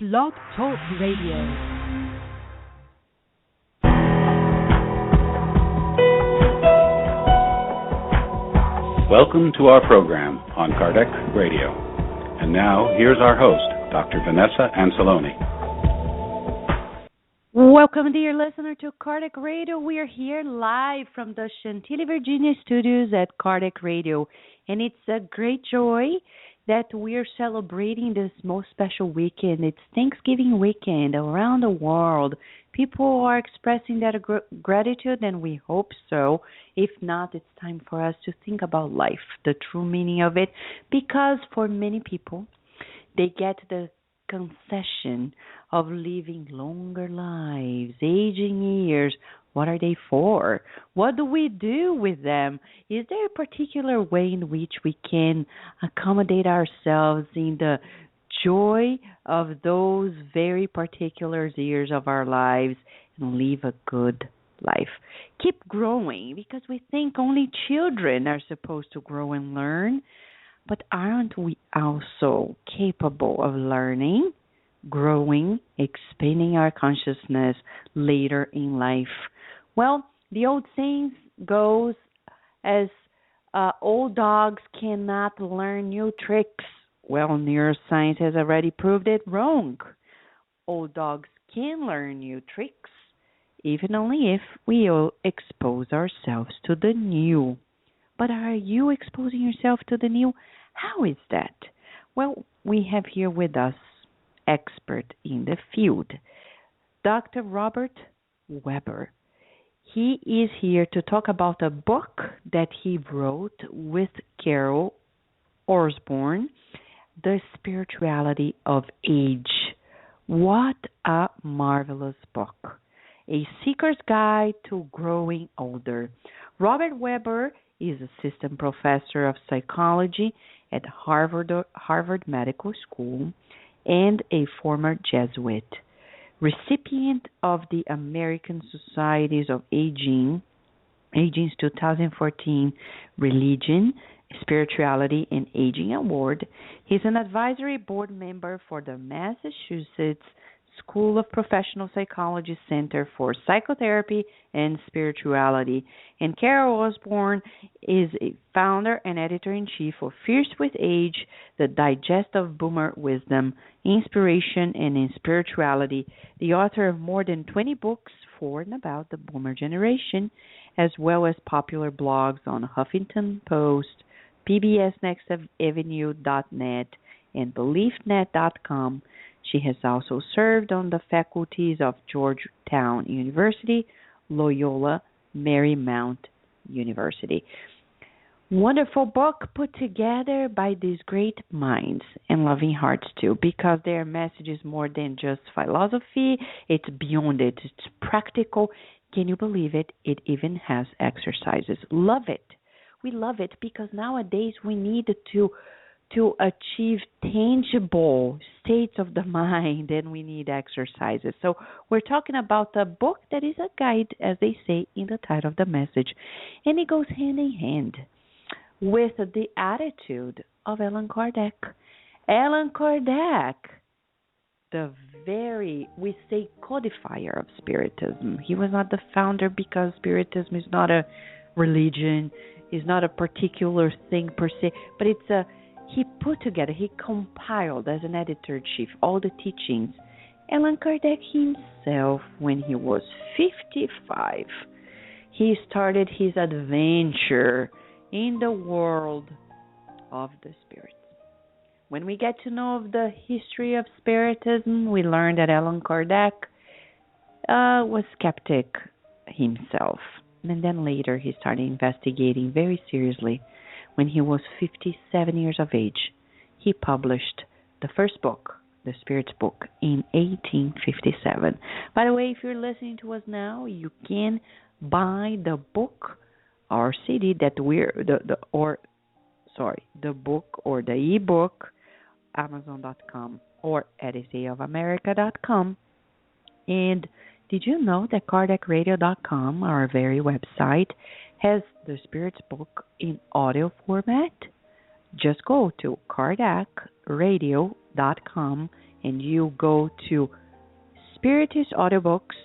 Blog Talk Radio. Welcome to our program on Kardec Radio. And now, here's our host, Dr. Vanessa Anceloni. Welcome, dear listener, to Kardec Radio. We are here live from the Chantilly, Virginia studios at Kardec Radio. And it's a great joy that we are celebrating this most special weekend. It's Thanksgiving weekend around the world. People are expressing that gratitude, and we hope so. If not, it's time for us to think about life, the true meaning of it, because for many people, they get the concession of living longer lives, aging years. What are they for? What do we do with them? Is there a particular way in which we can accommodate ourselves in the joy of those very particular years of our lives and live a good life? Keep growing, because we think only children are supposed to grow and learn. But aren't we also capable of learning, growing, expanding our consciousness later in life? Well, the old saying goes as old dogs cannot learn new tricks. Well, neuroscience has already proved it wrong. Old dogs can learn new tricks, even only if we expose ourselves to the new. But are you exposing yourself to the new? How is that? Well, we have here with us expert in the field, Dr. Robert Weber. He is here to talk about a book that he wrote with Carol Orsborn, The Spirituality of Age. What a marvelous book. A Seeker's Guide to Growing Older. Robert Weber is assistant professor of psychology at Harvard Medical School and a former Jesuit. Recipient of the American Societies of Aging's 2014 Religion, Spirituality, and Aging Award. He's an advisory board member for the Massachusetts School of Professional Psychology Center for Psychotherapy and Spirituality. And Carol Orsborn is a founder and editor-in-chief of Fierce with Age, the digest of Boomer Wisdom, Inspiration, and in Spirituality, the author of more than 20 books for and about the Boomer generation, as well as popular blogs on Huffington Post, pbsnextavenue.net, and beliefnet.com. She has also served on the faculties of Georgetown University, Loyola Marymount University. Wonderful book put together by these great minds and loving hearts too, because their message is more than just philosophy. It's beyond it. It's practical. Can you believe it? It even has exercises. Love it. We love it because nowadays we need to achieve tangible states of the mind, and we need exercises. So we're talking about a book that is a guide, as they say in the title of the message, and it goes hand in hand with the attitude of Allan Kardec. Allan Kardec, the very, we say, codifier of Spiritism. He was not the founder, because Spiritism is not a religion, is not a particular thing per se, but he put together, he compiled as an editor-in-chief all the teachings. Allan Kardec himself, when he was 55, he started his adventure in the world of the spirits. When we get to know of the history of Spiritism, we learn that Allan Kardec was skeptic himself. And then later he started investigating very seriously. When he was 57 years of age, he published the first book, the Spirit's Book, in 1857. By the way, if you're listening to us now, you can buy the book or CD that the book or the ebook, Amazon.com or EdisayofAmerica.com. And did you know that KardecRadio.com, our very website, has the Spirit's Book in audio format? Just go to KardecRadio.com and you go to Spiritist Audiobooks,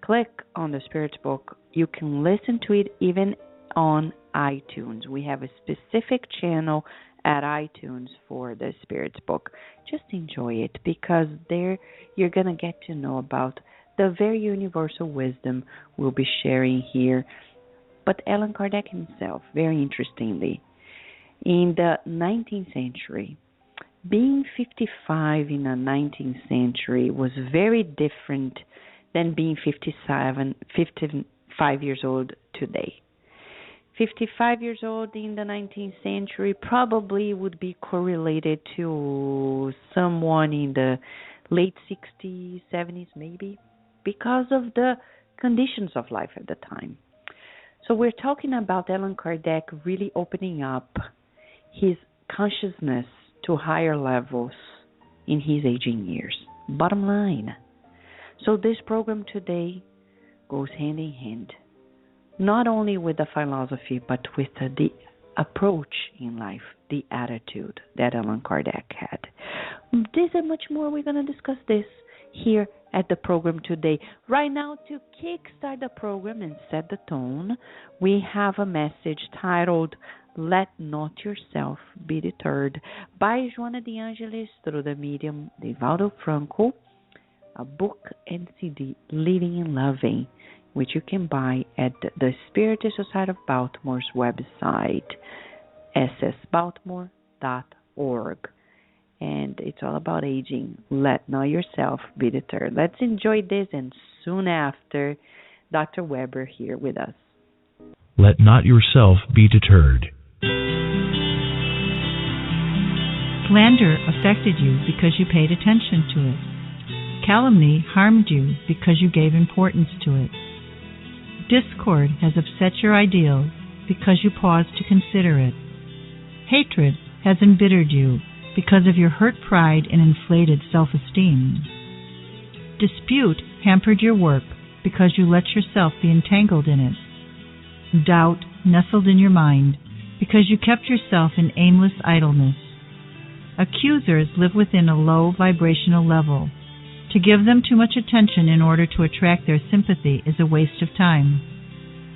click on the Spirit book. You can listen to it even on iTunes. We have a specific channel at iTunes for the Spirit's book. Just enjoy it, because there you're going to get to know about the very universal wisdom we'll be sharing here. But Allan Kardec himself, very interestingly, in the 19th century, being 55 in the 19th century was very different than being 55 years old today. 55 years old in the 19th century probably would be correlated to someone in the late 60s, 70s maybe, because of the conditions of life at the time. So we're talking about Allan Kardec really opening up his consciousness to higher levels in his aging years. Bottom line. So this program today goes hand in hand, not only with the philosophy, but with the approach in life, the attitude that Allan Kardec had. This and much more, we're going to discuss this here at the program today. Right now, to kickstart the program and set the tone, we have a message titled Let Not Yourself Be Deterred by Joana de Angelis through the medium Divaldo Franco, a book and CD, Living and Loving, which you can buy at the Spiritist Society of Baltimore's website, ssbaltimore.org. And it's all about aging. Let not yourself be deterred. Let's enjoy this, and soon after, Dr. Weber here with us. Let not yourself be deterred. Slander affected you because you paid attention to it. Calumny harmed you because you gave importance to it. Discord has upset your ideals because you paused to consider it. Hatred has embittered you because of your hurt pride and inflated self-esteem. Dispute hampered your work because you let yourself be entangled in it. Doubt nestled in your mind because you kept yourself in aimless idleness. Accusers live within a low vibrational level. To give them too much attention in order to attract their sympathy is a waste of time.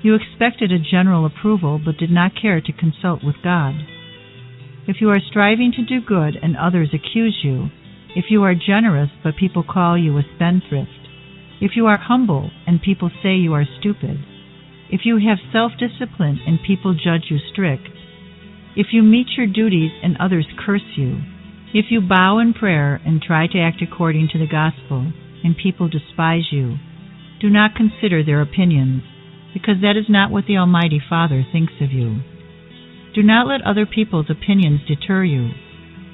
You expected a general approval but did not care to consult with God. If you are striving to do good and others accuse you, if you are generous but people call you a spendthrift, if you are humble and people say you are stupid, if you have self-discipline and people judge you strict, if you meet your duties and others curse you, if you bow in prayer and try to act according to the gospel and people despise you, do not consider their opinions, because that is not what the Almighty Father thinks of you. Do not let other people's opinions deter you.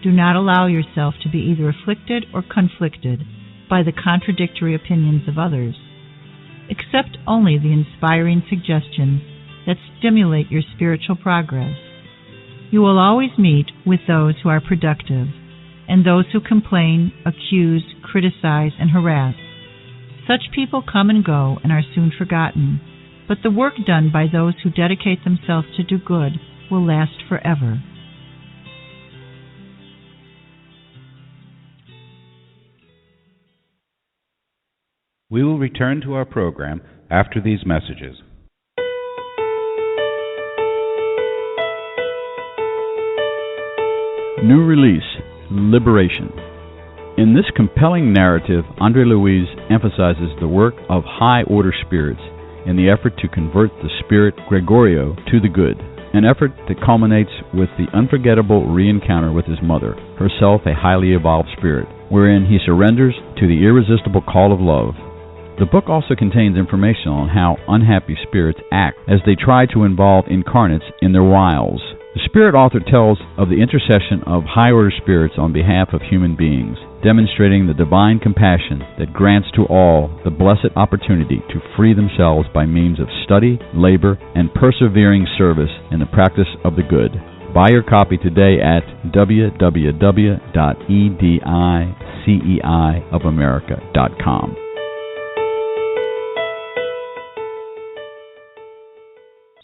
Do not allow yourself to be either afflicted or conflicted by the contradictory opinions of others. Accept only the inspiring suggestions that stimulate your spiritual progress. You will always meet with those who are productive and those who complain, accuse, criticize, and harass. Such people come and go and are soon forgotten, but the work done by those who dedicate themselves to do good will last forever. We will return to our program after these messages. New release, Liberation. In this compelling narrative, André Louise emphasizes the work of high-order spirits in the effort to convert the spirit Gregorio to the good, an effort that culminates with the unforgettable re-encounter with his mother, herself a highly evolved spirit, wherein he surrenders to the irresistible call of love. The book also contains information on how unhappy spirits act as they try to involve incarnates in their wiles. The spirit author tells of the intercession of high-order spirits on behalf of human beings, demonstrating the divine compassion that grants to all the blessed opportunity to free themselves by means of study, labor, and persevering service in the practice of the good. Buy your copy today at www.ediceiofamerica.com.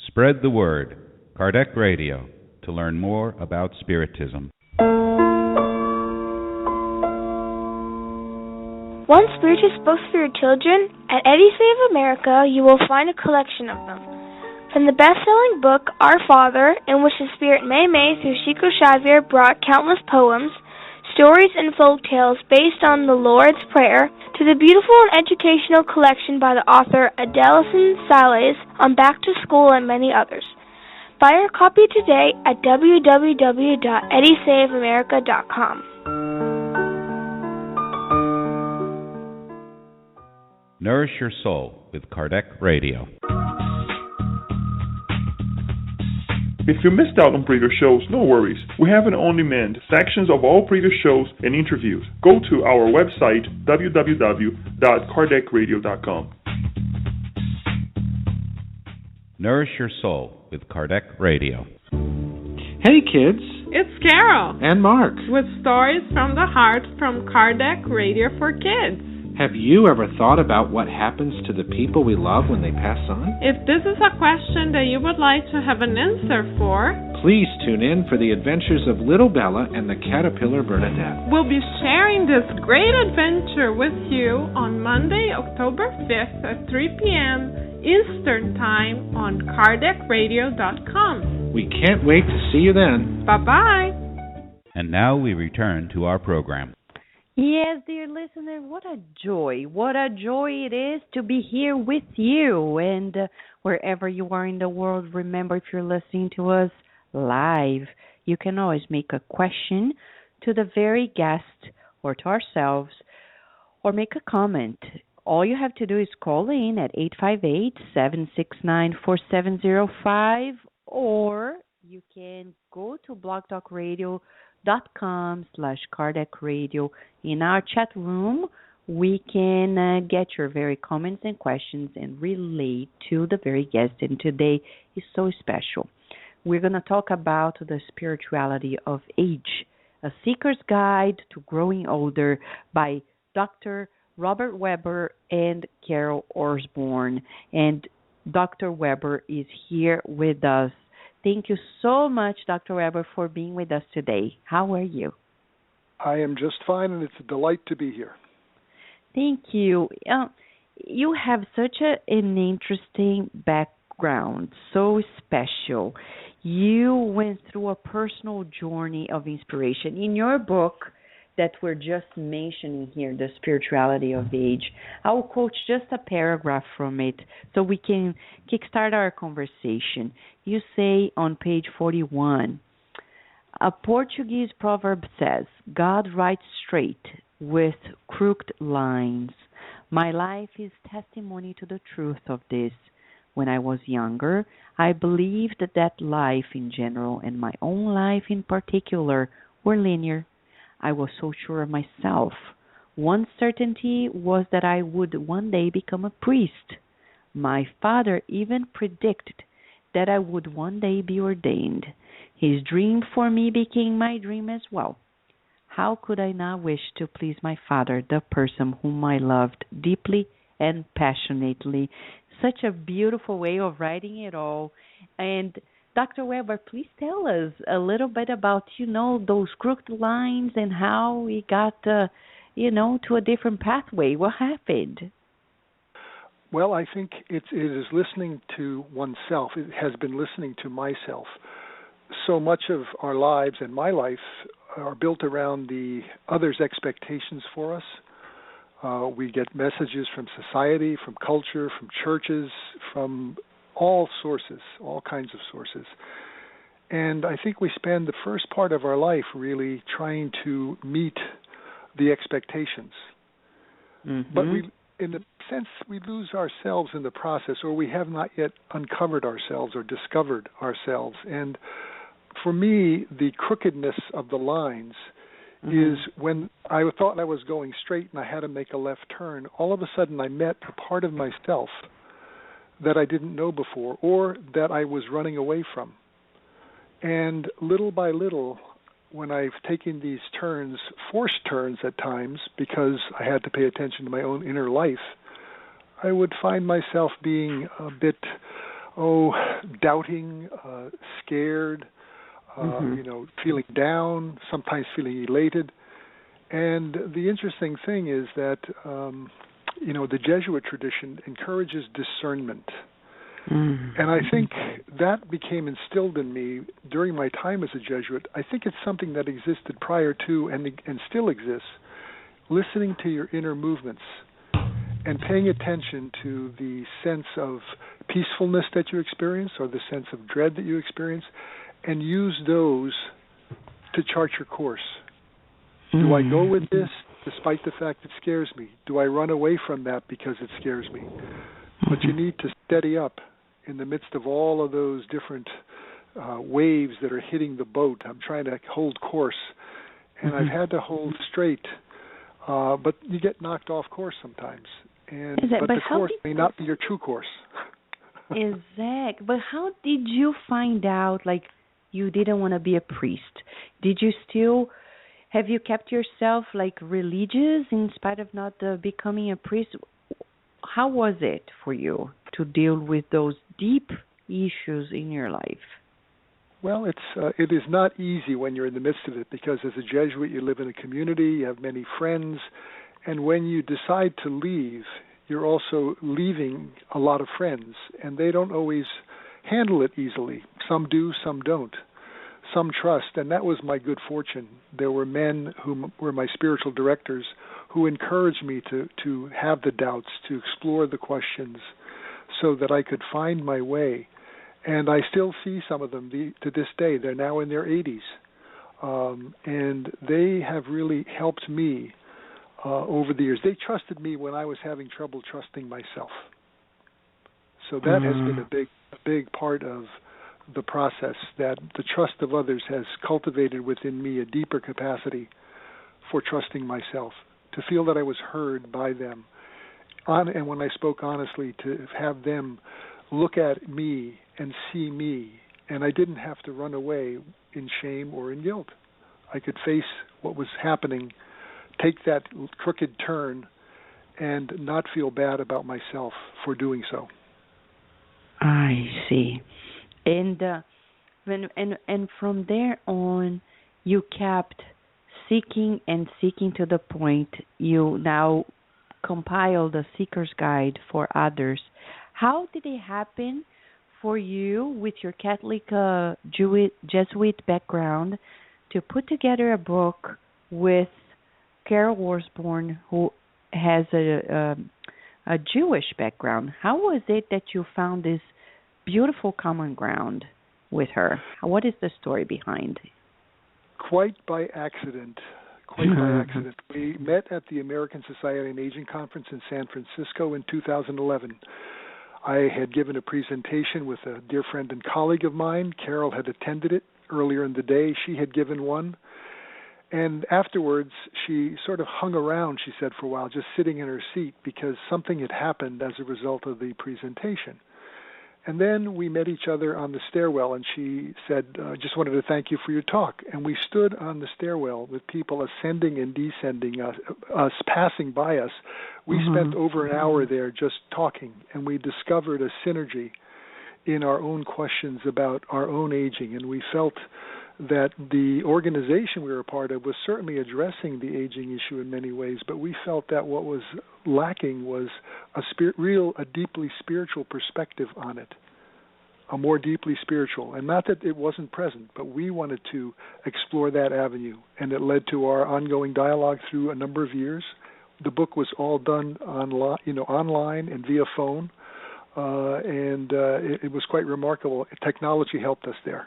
Spread the word. Kardec Radio, to learn more about Spiritism. Want spiritual books for your children? At Eddie Save America, you will find a collection of them. From the best-selling book, Our Father, in which the Spirit May through Chico Xavier brought countless poems, stories, and folk tales based on the Lord's Prayer, to the beautiful and educational collection by the author Adelson Sales on Back to School and many others. Buy your copy today at www.eddiesaveamerica.com. Nourish Your Soul with Kardec Radio. If you missed out on previous shows, no worries. We have an on-demand sections of all previous shows and interviews. Go to our website, www.kardecradio.com. Nourish Your Soul with Kardec Radio. Hey kids, it's Carol and Mark with Stories from the Heart from Kardec Radio for Kids. Have you ever thought about what happens to the people we love when they pass on? If this is a question that you would like to have an answer for, please tune in for the adventures of Little Bella and the Caterpillar Bernadette. We'll be sharing this great adventure with you on Monday, October 5th at 3 p.m. Eastern Time on KardecRadio.com. We can't wait to see you then. Bye-bye. And now we return to our program. Yes, dear listener, what a joy it is to be here with you. And wherever you are in the world, remember, if you're listening to us live, you can always make a question to the very guest or to ourselves, or make a comment. All you have to do is call in at 858-769-4705, or you can go to blogtalkradio.com/Kardec Radio. In our chat room, we can get your very comments and questions and relate to the very guest. And today is so special. We're going to talk about the spirituality of age, a seeker's guide to growing older by Dr. Robert Weber and Carol Orsborn. And Dr. Weber is here with us. Thank you so much, Dr. Weber, for being with us today. How are you? I am just fine, and it's a delight to be here. Thank you. You have such an interesting background, so special. You went through a personal journey of inspiration. In your book that we're just mentioning here, The Spirituality of Age, I will quote just a paragraph from it so we can kickstart our conversation. You say on page 41, a Portuguese proverb says, God writes straight with crooked lines. My life is testimony to the truth of this. When I was younger, I believed that life in general and my own life in particular were linear. I was so sure of myself. One certainty was that I would one day become a priest. My father even predicted that I would one day be ordained. His dream for me became my dream as well. How could I not wish to please my father, the person whom I loved deeply and passionately? Such a beautiful way of writing it all. And Dr. Weber, please tell us a little bit about, those crooked lines and how we got, to a different pathway. What happened? Well, I think it is listening to oneself. It has been listening to myself. So much of our lives and my life are built around the others' expectations for us. We get messages from society, from culture, from churches, from all sources, all kinds of sources. And I think we spend the first part of our life really trying to meet the expectations. Mm-hmm. But in a sense, we lose ourselves in the process, or we have not yet uncovered ourselves or discovered ourselves. And for me, the crookedness of the lines is when I thought I was going straight and I had to make a left turn, all of a sudden I met a part of myself that I didn't know before, or that I was running away from. And little by little, when I've taken these turns, forced turns at times, because I had to pay attention to my own inner life, I would find myself being a bit, doubting, scared, feeling down, sometimes feeling elated. And the interesting thing is that, the Jesuit tradition encourages discernment. Mm-hmm. And I think that became instilled in me during my time as a Jesuit. I think it's something that existed prior to and still exists, listening to your inner movements and paying attention to the sense of peacefulness that you experience or the sense of dread that you experience, and use those to chart your course. Do I go with this despite the fact it scares me? Do I run away from that because it scares me? But you need to steady up in the midst of all of those different waves that are hitting the boat. I'm trying to hold course, and I've had to hold straight, but you get knocked off course sometimes. But the course may not be your true course. Exactly. But how did you find out, you didn't want to be a priest? Did you still... Have you kept yourself religious in spite of not becoming a priest? How was it for you to deal with those deep issues in your life? Well, it is not easy when you're in the midst of it, because as a Jesuit you live in a community, you have many friends, and when you decide to leave, you're also leaving a lot of friends, and they don't always handle it easily. Some do, some don't. Some trust, and that was my good fortune. There were men who were my spiritual directors who encouraged me to have the doubts, to explore the questions so that I could find my way. And I still see some of them to this day. They're now in their 80s. And they have really helped me over the years. They trusted me when I was having trouble trusting myself. So that has been a big part of the process, that the trust of others has cultivated within me a deeper capacity for trusting myself, to feel that I was heard by them. And when I spoke honestly, to have them look at me and see me, and I didn't have to run away in shame or in guilt. I could face what was happening, take that crooked turn, and not feel bad about myself for doing so. I see. And from there on, you kept seeking to the point you now compiled a seeker's guide for others. How did it happen for you, with your Catholic Jesuit background, to put together a book with Carol Orsborn, who has a Jewish background? How was it that you found this beautiful common ground with her? What is the story behind it? Quite by accident. We met at the American Society on Aging Conference in San Francisco in 2011. I had given a presentation with a dear friend and colleague of mine. Carol had attended it earlier in the day. She had given one. And afterwards, she sort of hung around, she said, for a while, just sitting in her seat, because something had happened as a result of the presentation. And then we met each other on the stairwell, and she said, just wanted to thank you for your talk. And we stood on the stairwell with people ascending and descending, us passing by us. We spent over an hour there just talking, and we discovered a synergy in our own questions about our own aging. And we felt that the organization we were a part of was certainly addressing the aging issue in many ways, but we felt that what was lacking was a deeply spiritual perspective on it, a more deeply spiritual. And not that it wasn't present, but we wanted to explore that avenue, and it led to our ongoing dialogue through a number of years. The book was all done online and via phone, and it was quite remarkable. Technology helped us there.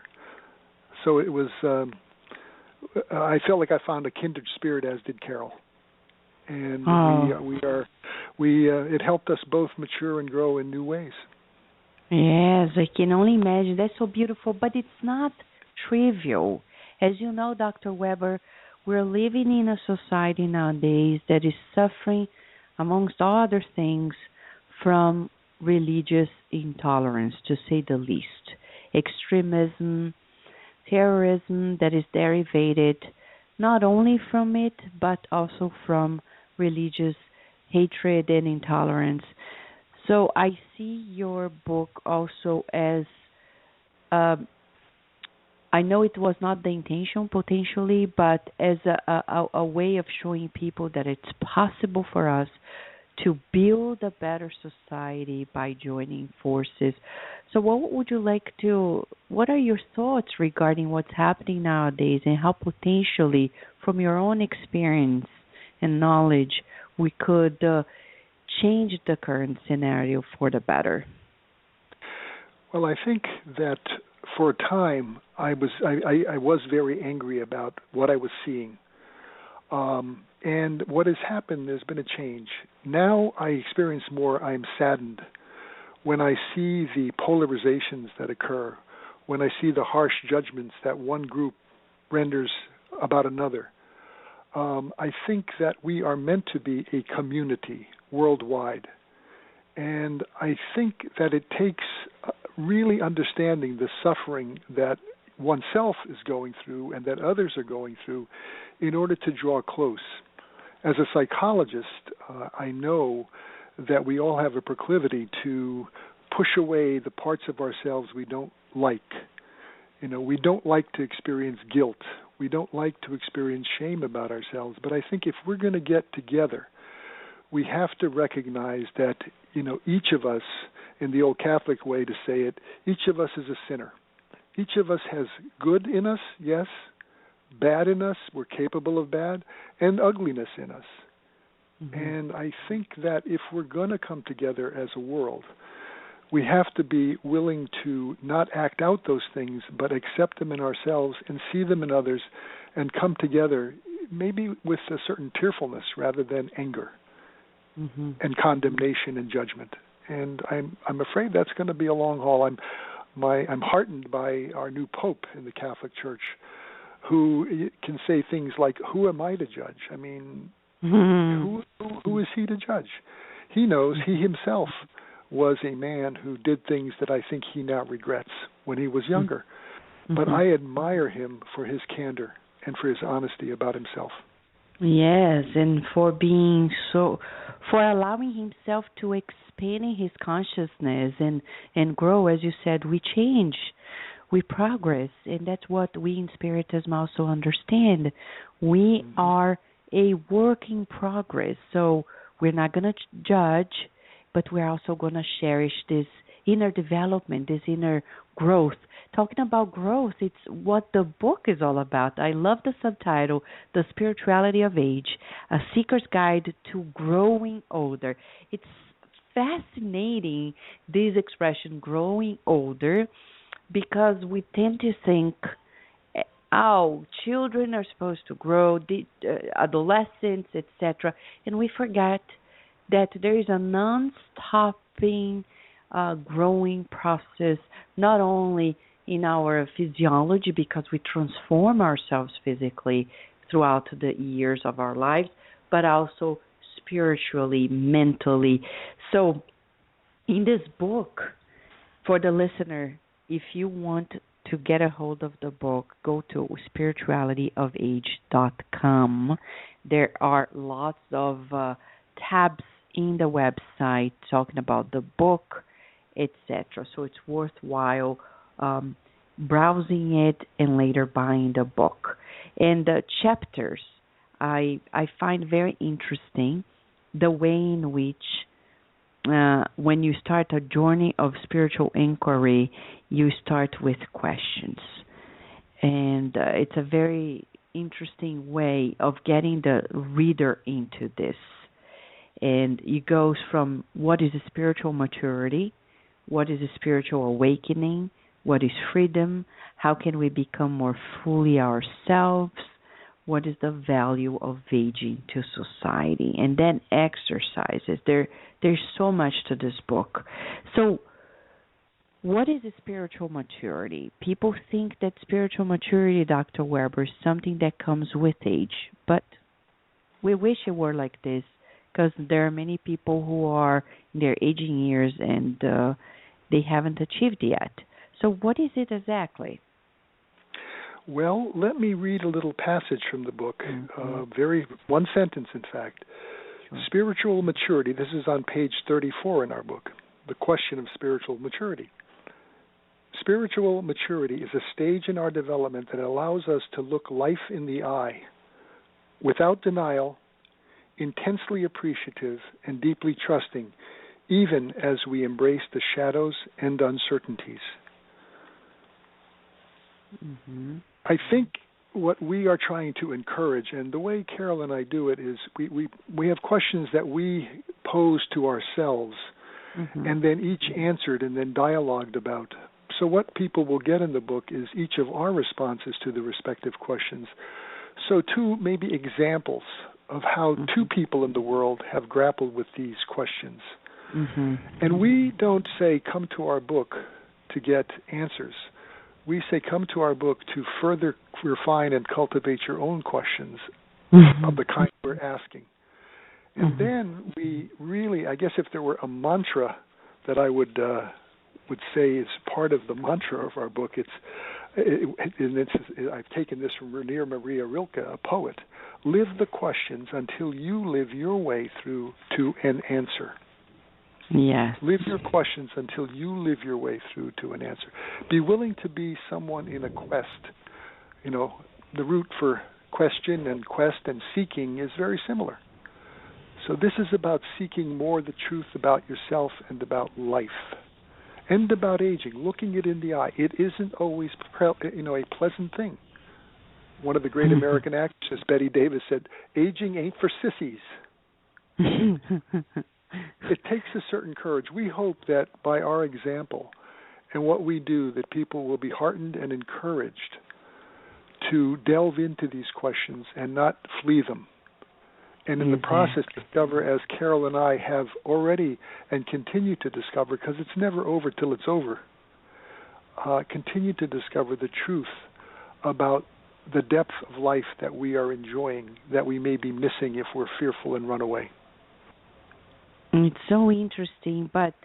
So it was, I felt like I found a kindred spirit, as did Carol. And it helped us both mature and grow in new ways. Yes, I can only imagine. That's so beautiful, but it's not trivial. As you know, Dr. Weber, we're living in a society nowadays that is suffering, amongst other things, from religious intolerance, to say the least. Extremism, terrorism that is derivated not only from it, but also from religious hatred and intolerance. So I see your book also as I know it was not the intention potentially, but as a way of showing people that it's possible for us to build a better society by joining forces. So what are your thoughts regarding what's happening nowadays and how potentially, from your own experience and knowledge, we could change the current scenario for the better? Well, I think that for a time I was very angry about what I was seeing. And what has happened, there's been a change. Now I experience more, I'm saddened when I see the polarizations that occur, when I see the harsh judgments that one group renders about another. I think that we are meant to be a community worldwide. And I think that it takes really understanding the suffering that oneself is going through and that others are going through in order to draw close. As a psychologist, I know that we all have a proclivity to push away the parts of ourselves we don't like. We don't like to experience guilt. We don't like to experience shame about ourselves. But I think if we're going to get together, we have to recognize that, each of us, in the old Catholic way to say it, each of us is a sinner. Each of us has good in us, yes, bad in us, we're capable of bad, and ugliness in us. Mm-hmm. And I think that if we're going to come together as a world, we have to be willing to not act out those things, but accept them in ourselves and see them in others and come together maybe with a certain tearfulness rather than anger and condemnation and judgment. And I'm afraid that's going to be a long haul. I'm heartened by our new Pope in the Catholic Church, who can say things like, "Who am I to judge?" I mean, who is he to judge? He knows he himself was a man who did things that I think he now regrets when he was younger. But I admire him for his candor and for his honesty about himself. Yes, and for allowing himself to expand in his consciousness and grow. As you said, we change, we progress, and that's what we in Spiritism also understand. We are a work in progress, so we're not going to judge, but we're also going to cherish this inner development, this inner growth. Talking about growth, it's what the book is all about. I love the subtitle, The Spirituality of Age, A Seeker's Guide to Growing Older. It's fascinating, this expression, growing older, because we tend to think, children are supposed to grow, adolescents, etc., and we forget that there is a non-stopping growing process, not only in our physiology, because we transform ourselves physically throughout the years of our lives, but also spiritually, mentally. So in this book, for the listener, if you want to get a hold of the book, go to spiritualityofage.com. There are lots of tabs in the website talking about the book, etc. So it's worthwhile browsing it and later buying the book. And the chapters, I find very interesting the way in which when you start a journey of spiritual inquiry, you start with questions. And it's a very interesting way of getting the reader into this. And it goes from what is a spiritual maturity, what is a spiritual awakening, what is freedom, how can we become more fully ourselves, what is the value of aging to society, and then exercises. There's so much to this book. So what is a spiritual maturity? People think that spiritual maturity, Dr. Weber, is something that comes with age, but we wish it were like this, because there are many people who are in their aging years and they haven't achieved yet. So what is it exactly? Well, let me read a little passage from the book, one sentence, in fact. Sure. Spiritual maturity, this is on page 34 in our book, the question of spiritual maturity. spiritual maturity is a stage in our development that allows us to look life in the eye without denial, intensely appreciative, and deeply trusting, even as we embrace the shadows and uncertainties. Mm-hmm. I think what we are trying to encourage, and the way Carol and I do it, is we have questions that we pose to ourselves, Mm-hmm. and then each answered and then dialogued about. So what people will get in the book is each of our responses to the respective questions. So two maybe examples of how Mm-hmm. two people in the world have grappled with these questions. Mm-hmm. And we don't say, come to our book to get answers. We say, come to our book to further refine and cultivate your own questions Mm-hmm. of the kind we're asking. And Mm-hmm. then we really, I guess if there were a mantra that I would say is part of the mantra of our book, I've taken this from Rainier Maria Rilke, a poet. Live the questions until you live your way through to an answer. Yes. Live your questions until you live your way through to an answer. Be willing to be someone in a quest. You know, the root for question and quest and seeking is very similar. So this is about seeking more the truth about yourself and about life. And about aging, looking it in the eye. It isn't always a pleasant thing. One of the great American actresses, Betty Davis, said, aging ain't for sissies. It takes a certain courage. We hope that by our example and what we do, that people will be heartened and encouraged to delve into these questions and not flee them. And in the process, discover, as Carol and I have already and continue to discover, because it's never over till it's over, continue to discover the truth about the depth of life that we are enjoying, that we may be missing if we're fearful and run away. It's so interesting, but,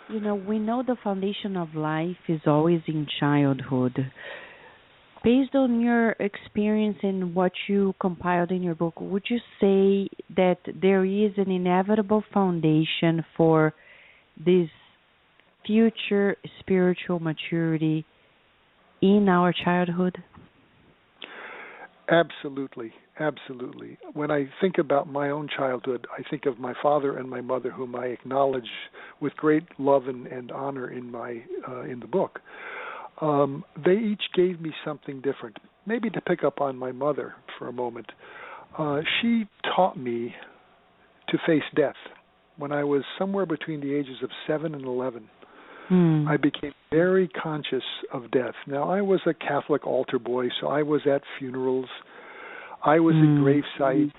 we know the foundation of life is always in childhood. Based on your experience and what you compiled in your book, would you say that there is an inevitable foundation for this future spiritual maturity in our childhood? Absolutely, absolutely. When I think about my own childhood, I think of my father and my mother, whom I acknowledge with great love and honor in the book. They each gave me something different. Maybe to pick up on my mother for a moment, she taught me to face death. When I was somewhere between the ages of 7 and 11, I became very conscious of death. Now, I was a Catholic altar boy, so I was at funerals. I was at gravesite.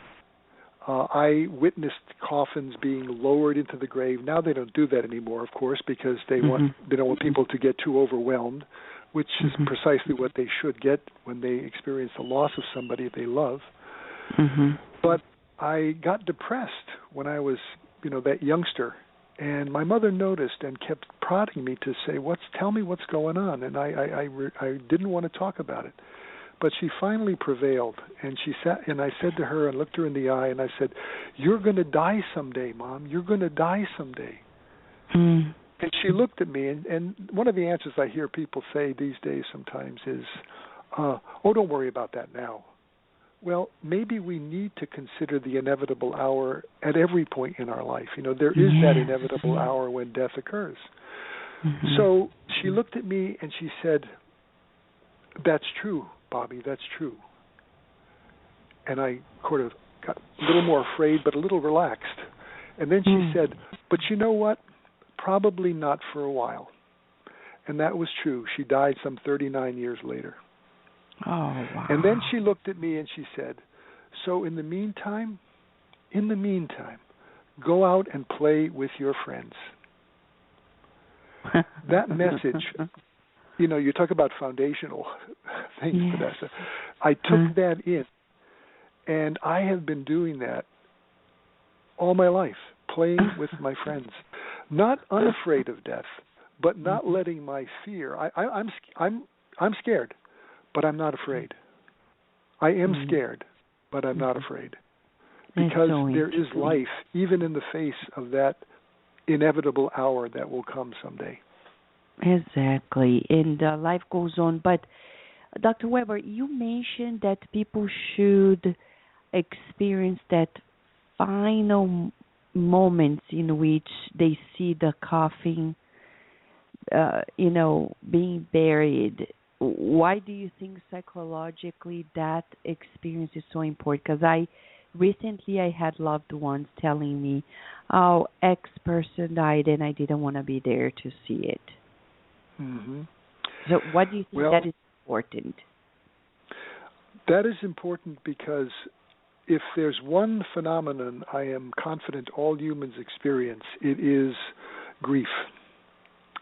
I witnessed coffins being lowered into the grave. Now they don't do that anymore, of course, because they don't want people to get too overwhelmed, which is precisely what they should get when they experience the loss of somebody they love. But I got depressed when I was, that youngster, and my mother noticed and kept prodding me to say, "Tell me what's going on," and I didn't want to talk about it. But she finally prevailed, and she sat, and I said to her and looked her in the eye, and I said, "You're going to die someday, Mom. You're going to die someday." And she looked at me, and one of the answers I hear people say these days sometimes is, "Oh, don't worry about that now." Well, maybe we need to consider the inevitable hour at every point in our life. There is that inevitable hour when death occurs. So she looked at me and she said, "That's true, Bobby, that's true." And I sort of got a little more afraid, but a little relaxed. And then she said, "But you know what? Probably not for a while." And that was true. She died some 39 years later. Oh, wow. And then she looked at me and she said, "So in the meantime, go out and play with your friends." That message, you talk about foundational things, Vanessa. I took that in, and I have been doing that all my life, playing with my friends, not unafraid of death, but not letting my fear. I'm scared, but I'm not afraid. I am scared, but I'm not afraid, because there is life even in the face of that inevitable hour that will come someday. Exactly. And life goes on. But Dr. Weber, you mentioned that people should experience that final moments in which they see the coffin, being buried. Why do you think psychologically that experience is so important? Because I had loved ones telling me, "Oh, X person died, and I didn't want to be there to see it." Hmm. So, what do you think Well, that is important? that is important because if there's one phenomenon I am confident all humans experience, it is grief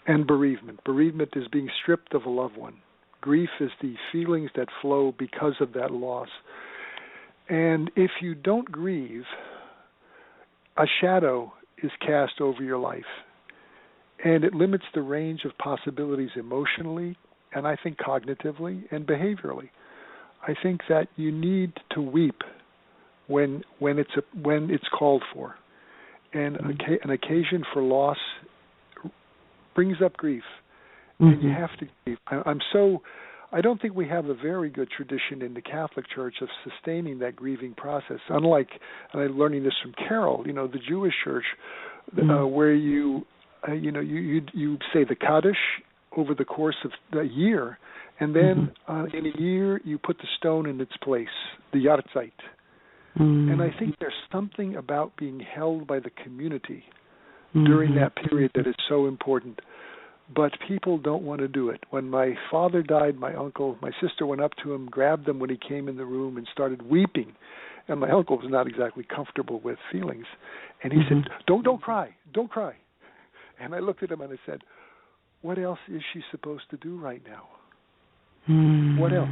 and bereavement. Bereavement is being stripped of a loved one. Grief is the feelings that flow because of that loss. And if you don't grieve, a shadow is cast over your life. And it limits the range of possibilities emotionally, and I think cognitively and behaviorally. I think that you need to weep when it's called for, and an occasion for loss brings up grief, and you have to grieve. I don't think we have a very good tradition in the Catholic Church of sustaining that grieving process. Unlike, and I'm learning this from Carol, the Jewish Church, where you say the Kaddish over the course of the year, and then in a year you put the stone in its place, the Yahrzeit. And I think there's something about being held by the community during that period that is so important. But people don't want to do it. When my father died, my sister went up to him, grabbed him when he came in the room, and started weeping. And my uncle was not exactly comfortable with feelings. And he said, don't cry, don't cry. And I looked at him and I said, what else is she supposed to do right now? What else?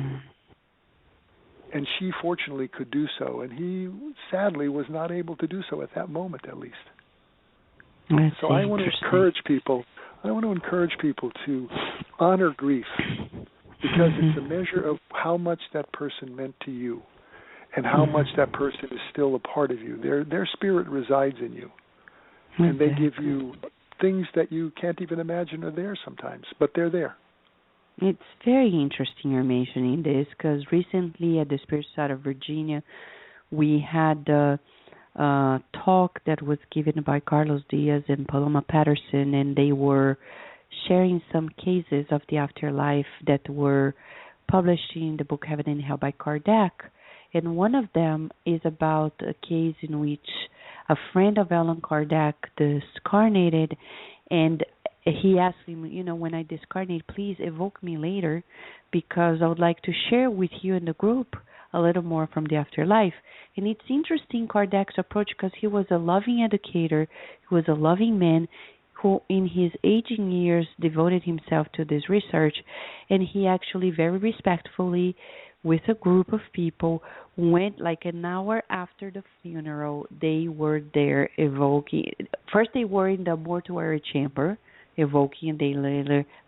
And she fortunately could do so, and he sadly was not able to do so at that moment, at least. So I want to encourage people. To honor grief, because it's a measure of how much that person meant to you, and how much that person is still a part of you. Their spirit resides in you, and they give you things that you can't even imagine are there sometimes, but they're there. It's very interesting you're mentioning this, because recently at the Spirit Side of Virginia, we had a talk that was given by Carlos Diaz and Paloma Patterson, and they were sharing some cases of the afterlife that were published in the book Heaven and Hell by Kardec. And one of them is about a case in which a friend of Allan Kardec discarnated, and he asked him, when I discarnate, please evoke me later, because I would like to share with you in the group a little more from the afterlife. And it's interesting, Kardec's approach, because he was a loving educator, he was a loving man who in his aging years devoted himself to this research, and he actually very respectfully, with a group of people, went like an hour after the funeral. They were there evoking. First they were in the mortuary chamber evoking, and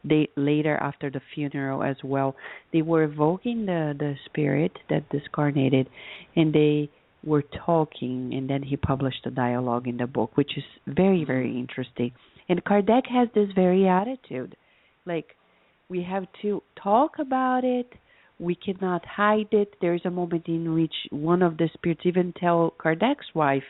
they later after the funeral as well, they were evoking the spirit that discarnated, and they were talking, and then he published a dialogue in the book, which is very, very interesting. And Kardec has this very attitude, like, we have to talk about it, we cannot hide it. There's a moment in which one of the spirits even tell Kardec's wife,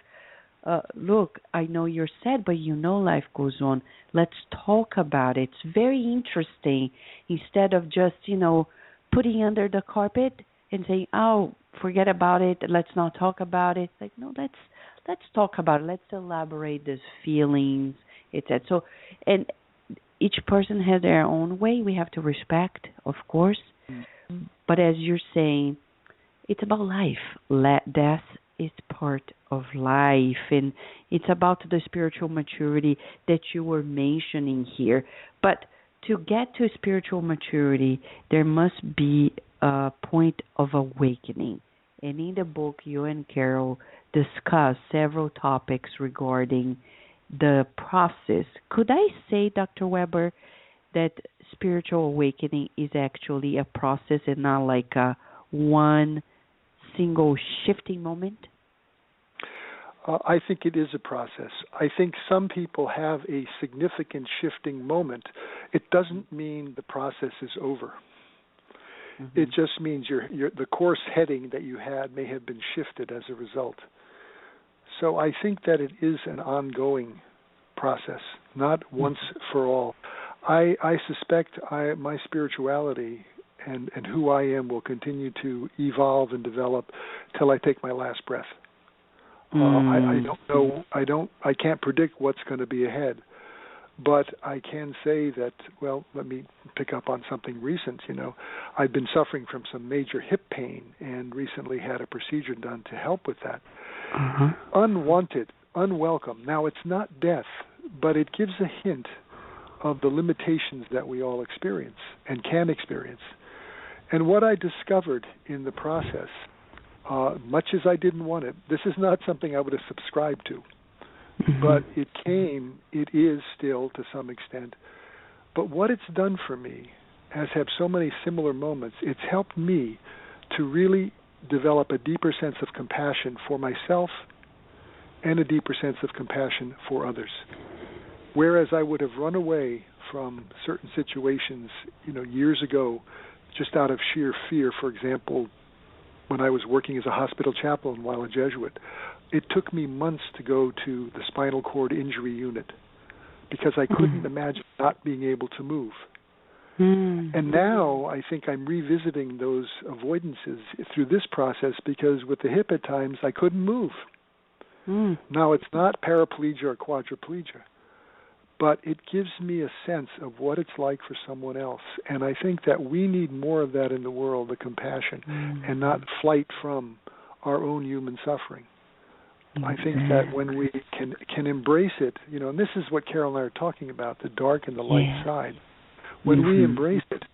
look, I know you're sad, but life goes on. Let's talk about it. It's very interesting. Instead of just, putting under the carpet and saying, oh, forget about it, let's not talk about it. Like, no, let's talk about it. Let's elaborate these feelings, etc. So, and each person has their own way. We have to respect, of course. But as you're saying, it's about life. Death is part of life, and it's about the spiritual maturity that you were mentioning here. But to get to spiritual maturity, there must be a point of awakening. And in the book, you and Carol discuss several topics regarding the process. Could I say, Dr. Weber, that spiritual awakening is actually a process and not like a one single shifting moment? I think it is a process. I think some people have a significant shifting moment. It doesn't mean the process is over. Mm-hmm. It just means the course heading that you had may have been shifted as a result. So I think that it is an ongoing process, not once for all. I suspect my spirituality and who I am will continue to evolve and develop till I take my last breath. I don't know. I can't predict what's going to be ahead, but I can say that. Well, let me pick up on something recent. I've been suffering from some major hip pain, and recently had a procedure done to help with that. Unwanted, unwelcome. Now, it's not death, but it gives a hint of the limitations that we all experience and can experience. And what I discovered in the process, much as I didn't want it, this is not something I would have subscribed to, but it is still to some extent. But what it's done for me has had so many similar moments. It's helped me to really develop a deeper sense of compassion for myself and a deeper sense of compassion for others. Whereas I would have run away from certain situations, years ago, just out of sheer fear. For example, when I was working as a hospital chaplain while a Jesuit, it took me months to go to the spinal cord injury unit because I couldn't imagine not being able to move. And now I think I'm revisiting those avoidances through this process because with the hip at times I couldn't move. Now it's not paraplegia or quadriplegia, but it gives me a sense of what it's like for someone else. And I think that we need more of that in the world, the compassion, and not flight from our own human suffering. I think that when we can embrace it, and this is what Carol and I are talking about, the dark and the light side. When we embrace it,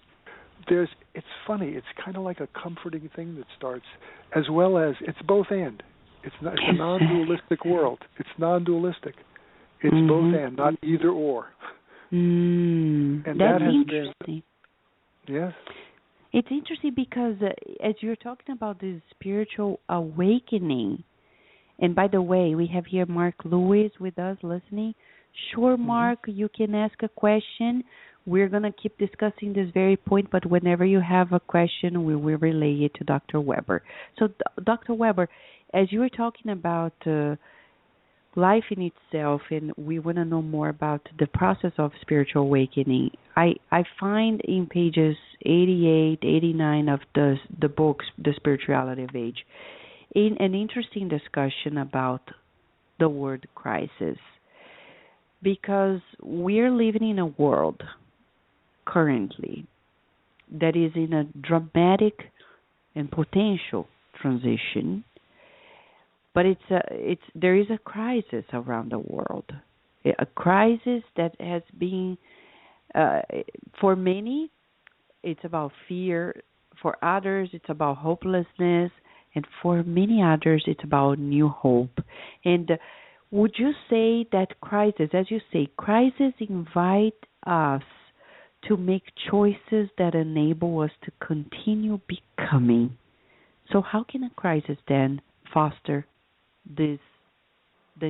it's funny, it's kind of like a comforting thing that starts, as well as it's both and. It's a non-dualistic world. It's non-dualistic. It's both and, not either or. And that's interesting. Yes. It's interesting because as you're talking about this spiritual awakening, and by the way, we have here Mark Lewis with us listening. Sure, Mark, you can ask a question. We're going to keep discussing this very point, but whenever you have a question, we will relay it to Dr. Weber. So, Dr. Weber, as you were talking about life in itself, and we want to know more about the process of spiritual awakening, I find in pages 88, 89 of the book, The Spirituality of Age, an interesting discussion about the word crisis, because we're living in a world currently that is in a dramatic and potential transition, but there is a crisis around the world, a crisis that has been for many it's about fear, for others it's about hopelessness, and for many others it's about new hope. And would you say that crisis, as you say, crisis invite us to make choices that enable us to continue becoming? So how can a crisis then foster the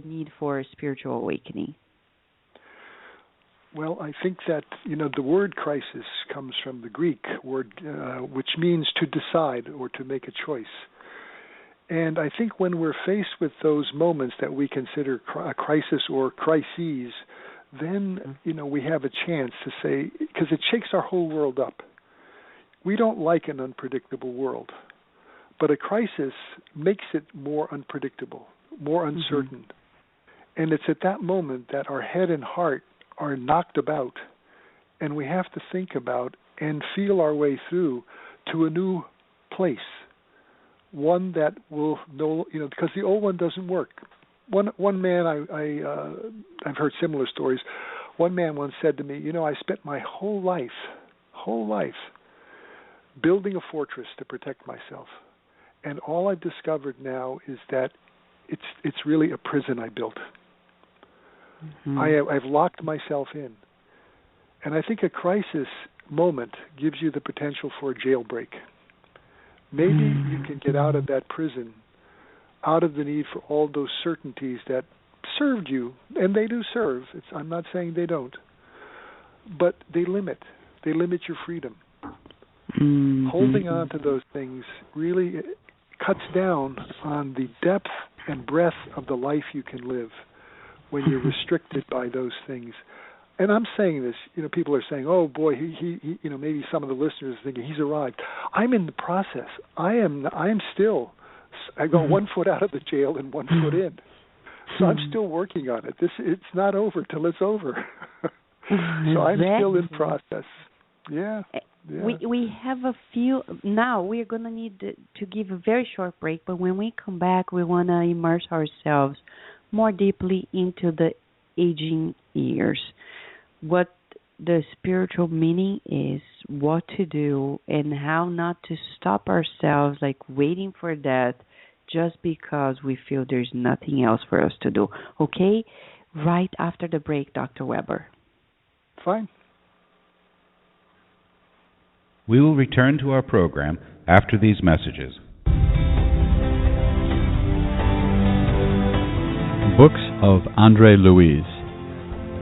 need for spiritual awakening? Well, I think that, the word crisis comes from the Greek word, which means to decide or to make a choice. And I think when we're faced with those moments that we consider a crisis or crises, then, we have a chance to say, because it shakes our whole world up. We don't like an unpredictable world, but a crisis makes it more unpredictable, more uncertain. And it's at that moment that our head and heart are knocked about, and we have to think about and feel our way through to a new place, one that will know, because the old one doesn't work. One man, I've heard similar stories. One man once said to me, I spent my whole life building a fortress to protect myself, and all I've discovered now is that it's really a prison I built. I've locked myself in. And I think a crisis moment gives you the potential for a jailbreak. Maybe you can get out of that prison out of the need for all those certainties that served you, and they do serve. I'm not saying they don't, but they limit your freedom. Mm-hmm. Holding on to those things really cuts down on the depth and breadth of the life you can live when you're restricted by those things. And I'm saying this, people are saying, "Oh boy, he maybe some of the listeners are thinking he's arrived." I'm in the process. I am still. I go one foot out of the jail and one foot in. So I'm still working on it. It's not over till it's over. So I'm still in process. Yeah. We have a few now. We're gonna need to give a very short break, but when we come back, we want to immerse ourselves more deeply into the aging years, what the spiritual meaning is, what to do, and how not to stop ourselves like waiting for death just because we feel there's nothing else for us to do. Okay? Right after the break, Dr. Weber. Fine. We will return to our program after these messages. Books of Andre Luis.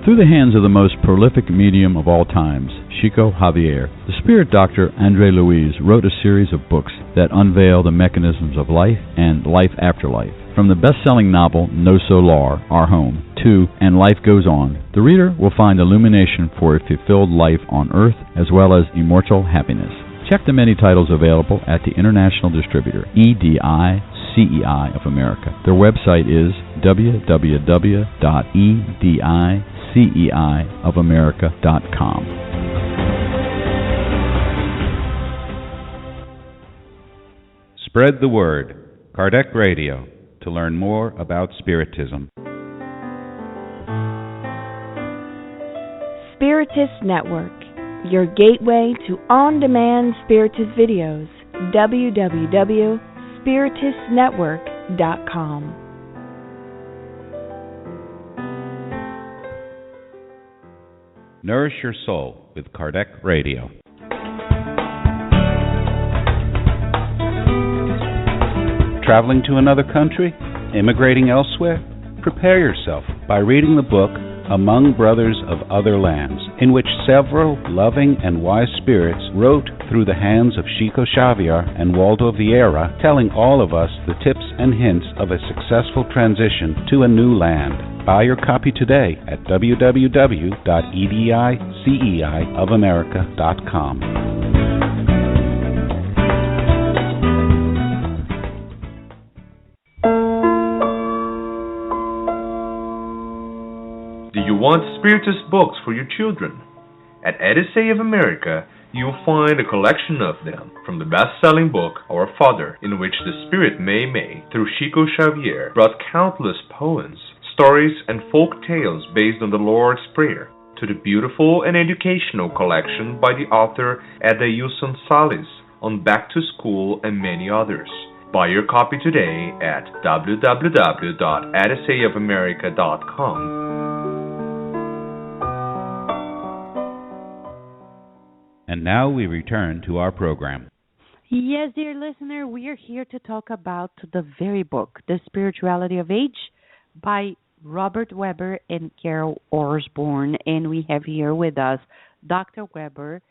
Through the hands of the most prolific medium of all times, Chico Javier, the spirit doctor Andre Luis wrote a series of books that unveil the mechanisms of life and life after life. From the best-selling novel No Solar, Our Home, to And Life Goes On, the reader will find illumination for a fulfilled life on Earth as well as immortal happiness. Check the many titles available at the international distributor, EDI CEI of America. Their website is www.ediceiofamerica.com. Spread the word. Kardec Radio, to learn more about Spiritism. Spiritist Network, your gateway to on-demand Spiritist videos. www.spiritistnetwork.com. Nourish your soul with Kardec Radio. Traveling to another country? Immigrating elsewhere? Prepare yourself by reading the book Among Brothers of Other Lands, in which several loving and wise spirits wrote through the hands of Chico Xavier and Waldo Vieira, telling all of us the tips and hints of a successful transition to a new land. Buy your copy today at www.ediceiofamerica.com. Do you want Spiritist books for your children? At Odyssey of America, you'll find a collection of them, from the best-selling book Our Father, in which the Spirit Mei Mei, through Chico Xavier, brought countless poems, stories, and folk tales based on the Lord's Prayer, to the beautiful and educational collection by the author Edayuson Salis on Back to School and many others. Buy your copy today at www.odysseyofamerica.com. And now we return to our program. Yes, dear listener, we are here to talk about the very book, The Spirituality of Age, by Robert Weber and Carol Orsborn. And we have here with us Dr. Weber,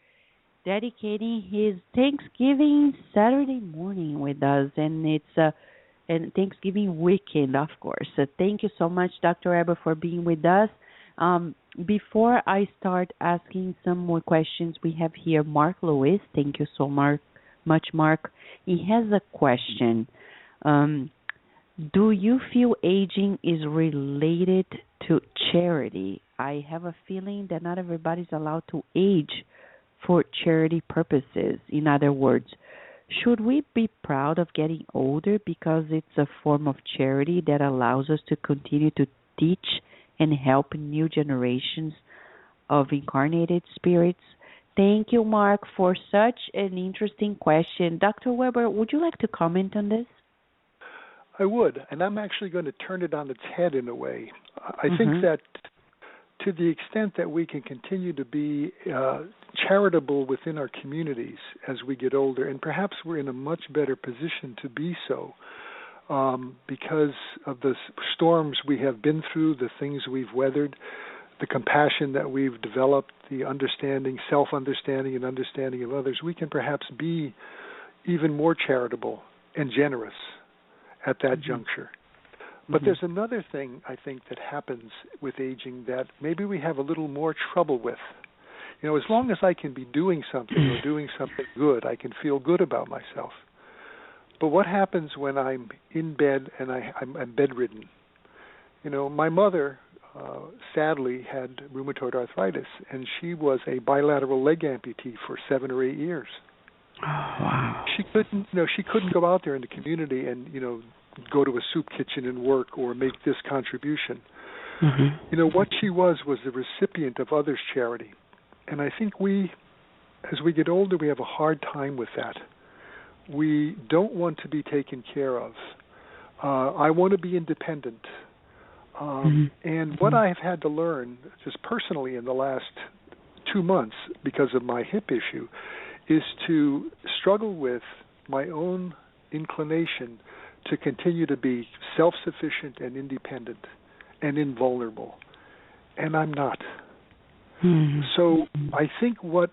dedicating his Thanksgiving Saturday morning with us. And it's and Thanksgiving weekend, of course. So thank you so much, Dr. Weber, for being with us. Before I start asking some more questions, we have here Mark Lewis. Thank you so much, Mark. He has a question. Do you feel aging is related to charity? I have a feeling that not everybody's allowed to age for charity purposes. In other words, should we be proud of getting older because it's a form of charity that allows us to continue to teach and help new generations of incarnated spirits? Thank you, Mark, for such an interesting question. Dr. Weber, would you like to comment on this? I would, and I'm actually going to turn it on its head in a way. I think that to the extent that we can continue to be charitable within our communities as we get older, and perhaps we're in a much better position to be so, because of the storms we have been through, the things we've weathered, the compassion that we've developed, the understanding, self-understanding and understanding of others, we can perhaps be even more charitable and generous at that juncture. But there's another thing, I think, that happens with aging that maybe we have a little more trouble with. You know, as long as I can be doing something or doing something good, I can feel good about myself. But what happens when I'm in bed and I'm bedridden? You know, my mother sadly had rheumatoid arthritis, and she was a bilateral leg amputee for 7 or 8 years. Oh, wow. She couldn't go out there in the community and, go to a soup kitchen and work or make this contribution. You know, what she was the recipient of others' charity. And I think as we get older, we have a hard time with that. We don't want to be taken care of. I want to be independent. And what I've had to learn, just personally in the last 2 months because of my hip issue, is to struggle with my own inclination to continue to be self-sufficient and independent and invulnerable. And I'm not. So I think what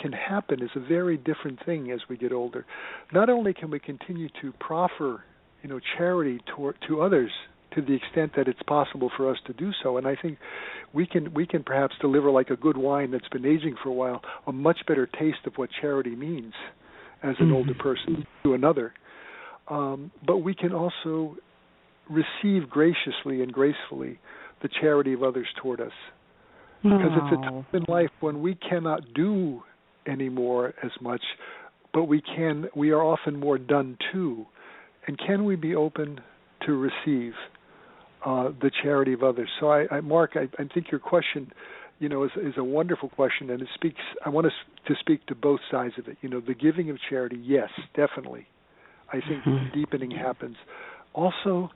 can happen is a very different thing as we get older. Not only can we continue to proffer, charity to others to the extent that it's possible for us to do so, and I think we can perhaps deliver, like a good wine that's been aging for a while, a much better taste of what charity means as an older person to another. But we can also receive graciously and gracefully the charity of others toward us. Because it's a time in life when we cannot do anymore as much, but we are often more done to. And can we be open to receive the charity of others? So, Mark, I think your question, is a wonderful question, and I want us to speak to both sides of it. The giving of charity, yes, definitely. I think deepening happens. Also,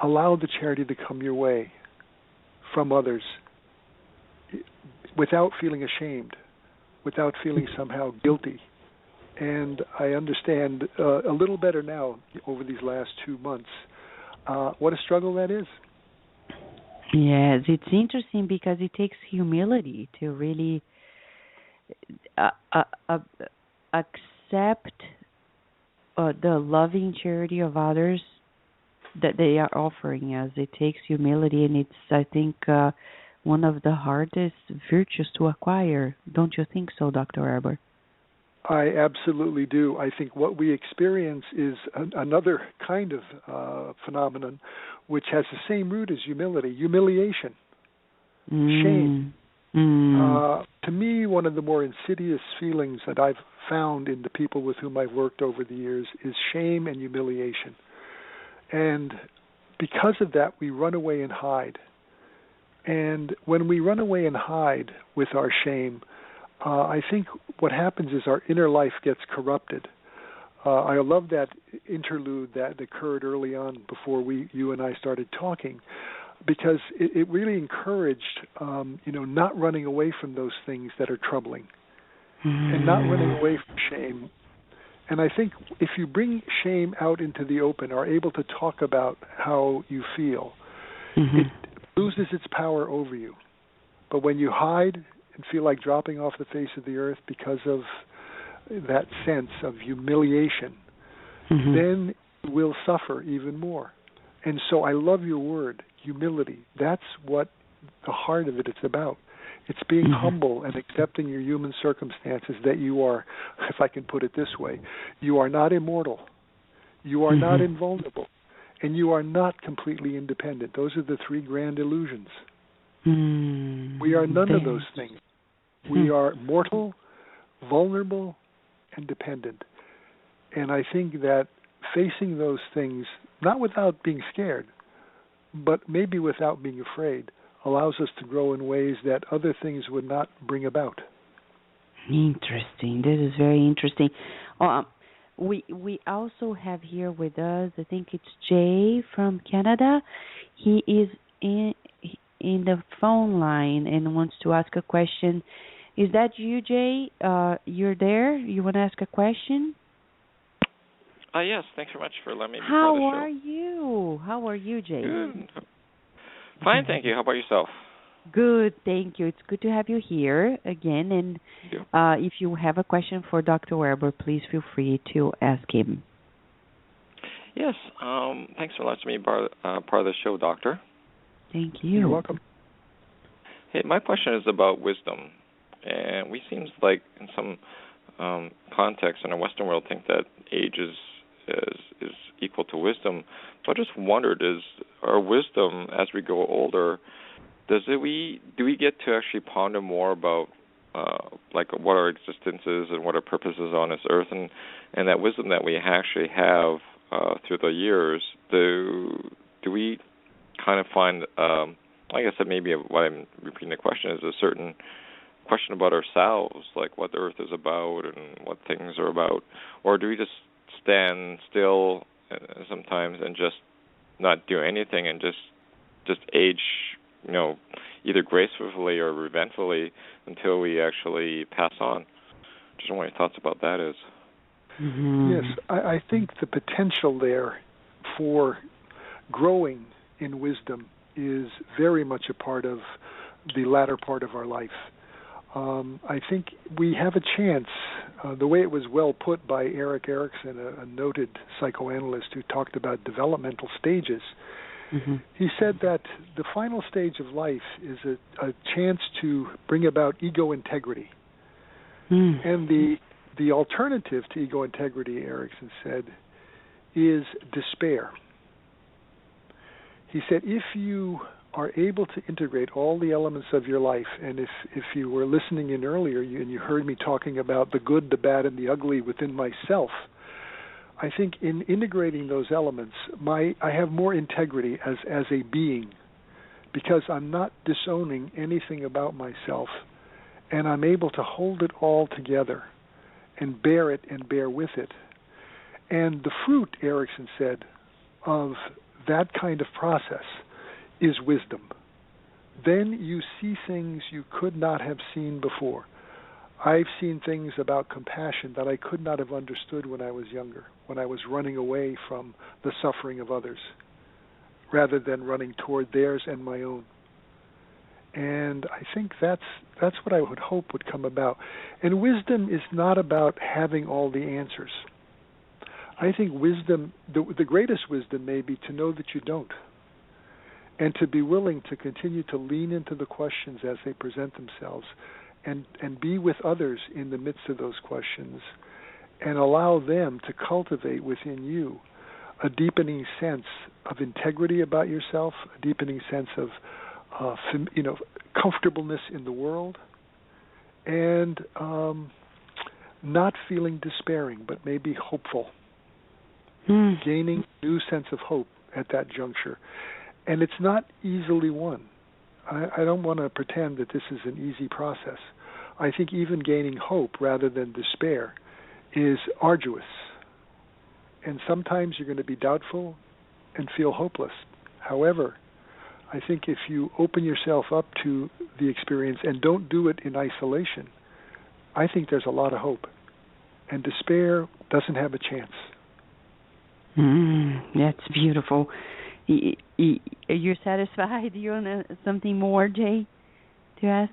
allow the charity to come your way from others without feeling ashamed, without feeling somehow guilty. And I understand a little better now over these last 2 months what a struggle that is. Yes, it's interesting because it takes humility to really accept the loving charity of others that they are offering us. It takes humility, and it's, I think, one of the hardest virtues to acquire. Don't you think so, Dr. Erber? I absolutely do. I think what we experience is another kind of phenomenon which has the same root as humiliation, shame. To me, one of the more insidious feelings that I've found in the people with whom I've worked over the years is shame and humiliation. And because of that, we run away and hide. And when we run away and hide with our shame, I think what happens is our inner life gets corrupted. I love that interlude that occurred early on before you and I started talking, because it really encouraged, not running away from those things that are troubling, and not running away from shame. And I think if you bring shame out into the open, are able to talk about how you feel, it loses its power over you. But when you hide and feel like dropping off the face of the earth because of that sense of humiliation, then you will suffer even more. And so I love your word, humility. That's what the heart of it's about. It's being humble and accepting your human circumstances, that you are, if I can put it this way, you are not immortal, you are not invulnerable, and you are not completely independent. Those are the 3 grand illusions. We are none of those things. We are mortal, vulnerable, and dependent. And I think that facing those things, not without being scared, but maybe without being afraid, allows us to grow in ways that other things would not bring about. Interesting. This is very interesting. We also have here with us, I think it's Jay from Canada. He is in the phone line and wants to ask a question. Is that you, Jay? You're there? You want to ask a question? Yes, thanks very much for letting me be part of How the are you? How are you, Jay? show. Good. Fine, thank you. How about yourself? Good, thank you. It's good to have you here again. And Thank you. if you have a question for Dr. Werber, please feel free to ask him. Yes, thanks for letting me be part of the show, Doctor. Thank you. You're welcome. Hey, my question is about wisdom. And we seems like in some contexts in the Western world think that age is equal to wisdom. So I just wondered, is our wisdom as we grow older, do we get to actually ponder more about like what our existence is and what our purpose is on this earth, and that wisdom that we actually have through the years? Do we kind of find, like I said, maybe what I'm repeating the question is a certain question about ourselves, like what the earth is about and what things are about, or do we just stand still sometimes and just not do anything and just age, either gracefully or resentfully until we actually pass on? Just wonder what your thoughts about that is. Mm-hmm. Yes, I think the potential there for growing in wisdom is very much a part of the latter part of our life. I think we have a chance, the way it was well put by Erik Erikson, a noted psychoanalyst who talked about developmental stages. Mm-hmm. He said that the final stage of life is a chance to bring about ego integrity. Mm. And the alternative to ego integrity, Erikson said, is despair. He said if you are able to integrate all the elements of your life, and if you were listening in earlier and you heard me talking about the good, the bad, and the ugly within myself, I think in integrating those elements, I have more integrity as a being, because I'm not disowning anything about myself, and I'm able to hold it all together and bear it and bear with it. And the fruit, Erikson said, of that kind of process is wisdom. Then you see things you could not have seen before. I've seen things about compassion that I could not have understood when I was younger, when I was running away from the suffering of others, rather than running toward theirs and my own. And I think that's what I would hope would come about. And wisdom is not about having all the answers. I think wisdom, the greatest wisdom may be to know that you don't, and to be willing to continue to lean into the questions as they present themselves, and be with others in the midst of those questions, and allow them to cultivate within you a deepening sense of integrity about yourself, a deepening sense of comfortableness in the world, and not feeling despairing, but maybe hopeful, gaining a new sense of hope at that juncture. And it's not easily won. I don't want to pretend that this is an easy process. I think even gaining hope rather than despair is arduous. And sometimes you're going to be doubtful and feel hopeless. However, I think if you open yourself up to the experience and don't do it in isolation, I think there's a lot of hope. And despair doesn't have a chance. That's beautiful. You're satisfied? You want something more, Jay, to ask?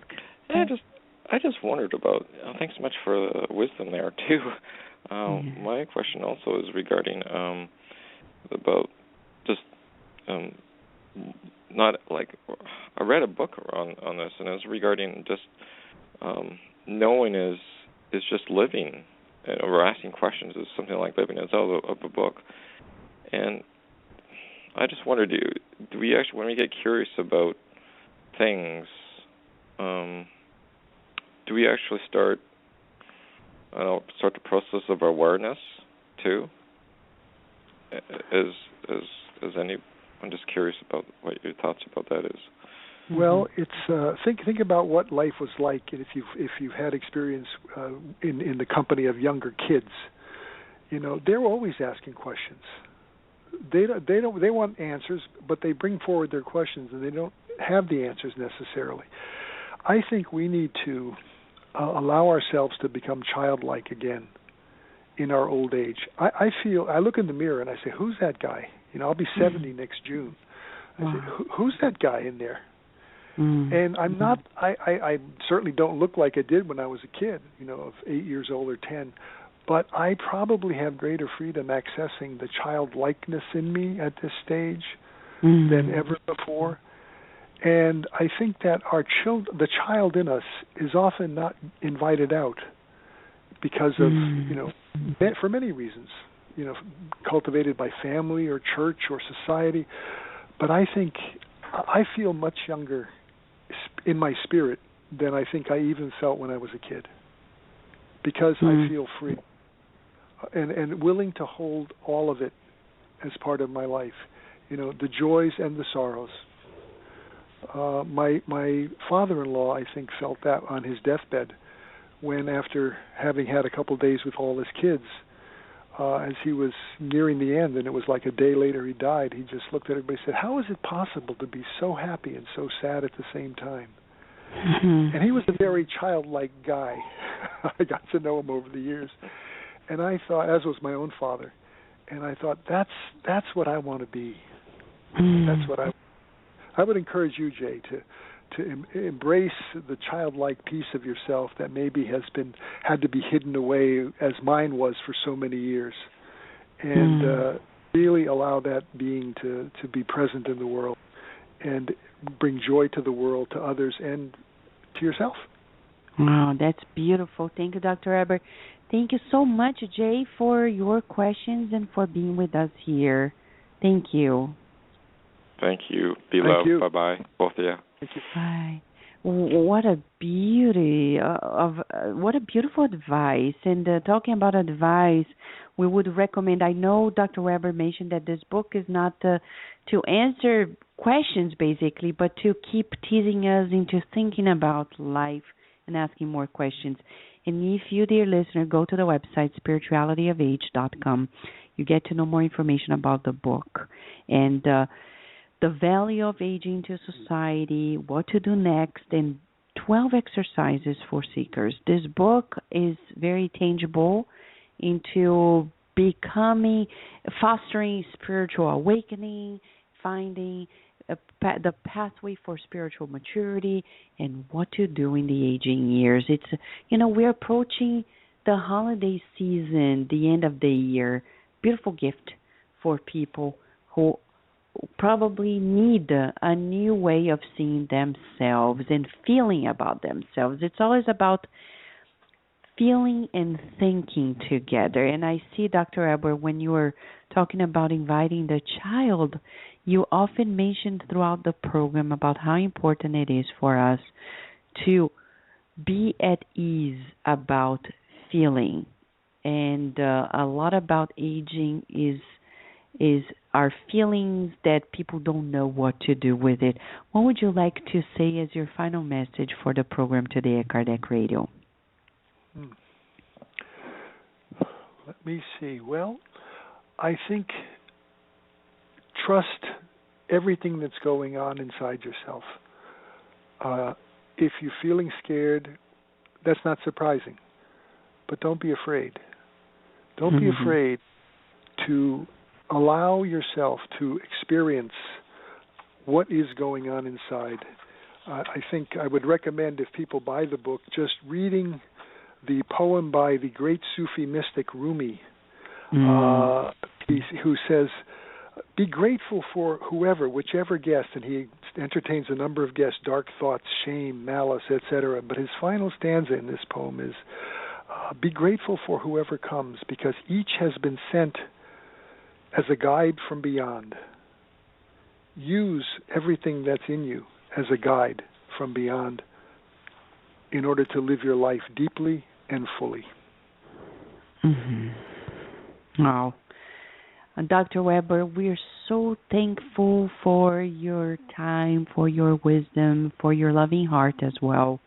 Yeah, I just wondered about. Thanks so much for the wisdom there too. My question also is regarding about just not like I read a book on this, and it was regarding just knowing is just living, or asking questions is something like living. It's out of a book, and I just wondered, do we actually, when we get curious about things, do we actually start the process of awareness too? I'm just curious about what your thoughts about that is. Well, it's think about what life was like, and if you've had experience in the company of younger kids, they're always asking questions. They want answers, but they bring forward their questions, and they don't have the answers necessarily. I think we need to allow ourselves to become childlike again, in our old age. I look in the mirror and I say, who's that guy? I'll be 70 next June. I say, who's that guy in there? And I'm not. I certainly don't look like I did when I was a kid, of 8 years old or 10. But I probably have greater freedom accessing the childlikeness in me at this stage than ever before. And I think that the child in us is often not invited out because of, for many reasons, cultivated by family or church or society. But I think I feel much younger in my spirit than I think I even felt when I was a kid, because I feel free and willing to hold all of it as part of my life, the joys and the sorrows. My father-in-law, I think, felt that on his deathbed when, after having had a couple of days with all his kids, as he was nearing the end, and it was like a day later he died, he just looked at everybody and said, how is it possible to be so happy and so sad at the same time? And he was a very childlike guy. I got to know him over the years. And I thought, as was my own father, and I thought, that's what I want to be. That's what I would encourage you, Jay, to embrace the childlike piece of yourself that maybe had to be hidden away, as mine was for so many years, and really allow that being to be present in the world and bring joy to the world, to others, and to yourself. Wow, that's beautiful. Thank you, Dr. Eber. Thank you so much, Jay, for your questions and for being with us here. Thank you. Thank you. Be loved. Bye-bye, both of you. Thank you. Bye. What a beauty what a beautiful advice. And talking about advice, we would recommend. I know Dr. Weber mentioned that this book is not to answer questions basically, but to keep teasing us into thinking about life and asking more questions. And if you, dear listener, go to the website spiritualityofage.com, you get to know more information about the book and the value of aging to society, what to do next, and 12 exercises for seekers. This book is very tangible into fostering spiritual awakening, finding the pathway for spiritual maturity, and what to do in the aging years. It's, we're approaching the holiday season, the end of the year. Beautiful gift for people who probably need a new way of seeing themselves and feeling about themselves. It's always about feeling and thinking together. And I see, Dr. Eber, when you were talking about inviting the child, you often mentioned throughout the program about how important it is for us to be at ease about feeling. And a lot about aging is our feelings that people don't know what to do with it. What would you like to say as your final message for the program today at Kardec Radio? Let me see. Well, I think trust everything that's going on inside yourself. If you're feeling scared, that's not surprising. But don't be afraid. Don't be afraid to allow yourself to experience what is going on inside. I think I would recommend, if people buy the book, just reading the poem by the great Sufi mystic Rumi, who says, be grateful for whichever guest, and he entertains a number of guests, dark thoughts, shame, malice, etc. But his final stanza in this poem is, be grateful for whoever comes, because each has been sent as a guide from beyond. Use everything that's in you as a guide from beyond in order to live your life deeply and fully. Wow. Dr. Weber, we're so thankful for your time, for your wisdom, for your loving heart as well.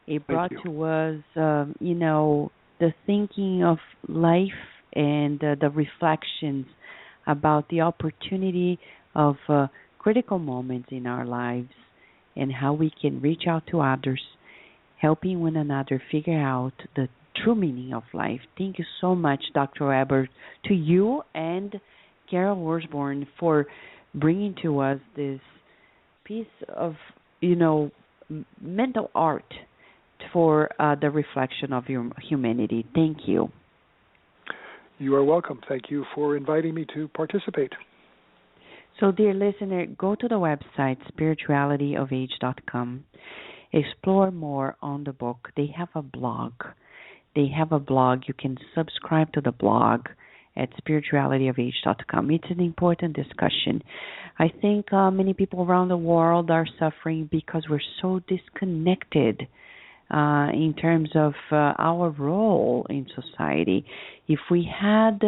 It brought to us, the thinking of life and the reflections about the opportunity of critical moments in our lives and how we can reach out to others, helping one another figure out the true meaning of life. Thank you so much, Dr. Weber, to you and Carol Orsborn for bringing to us this piece of, mental art for the reflection of your humanity. Thank you. You are welcome. Thank you for inviting me to participate. So, dear listener, go to the website spiritualityofage.com. Explore more on the book. They have a blog. You can subscribe to the blog at spiritualityofage.com. It's an important discussion. I think many people around the world are suffering because we're so disconnected in terms of our role in society. If we had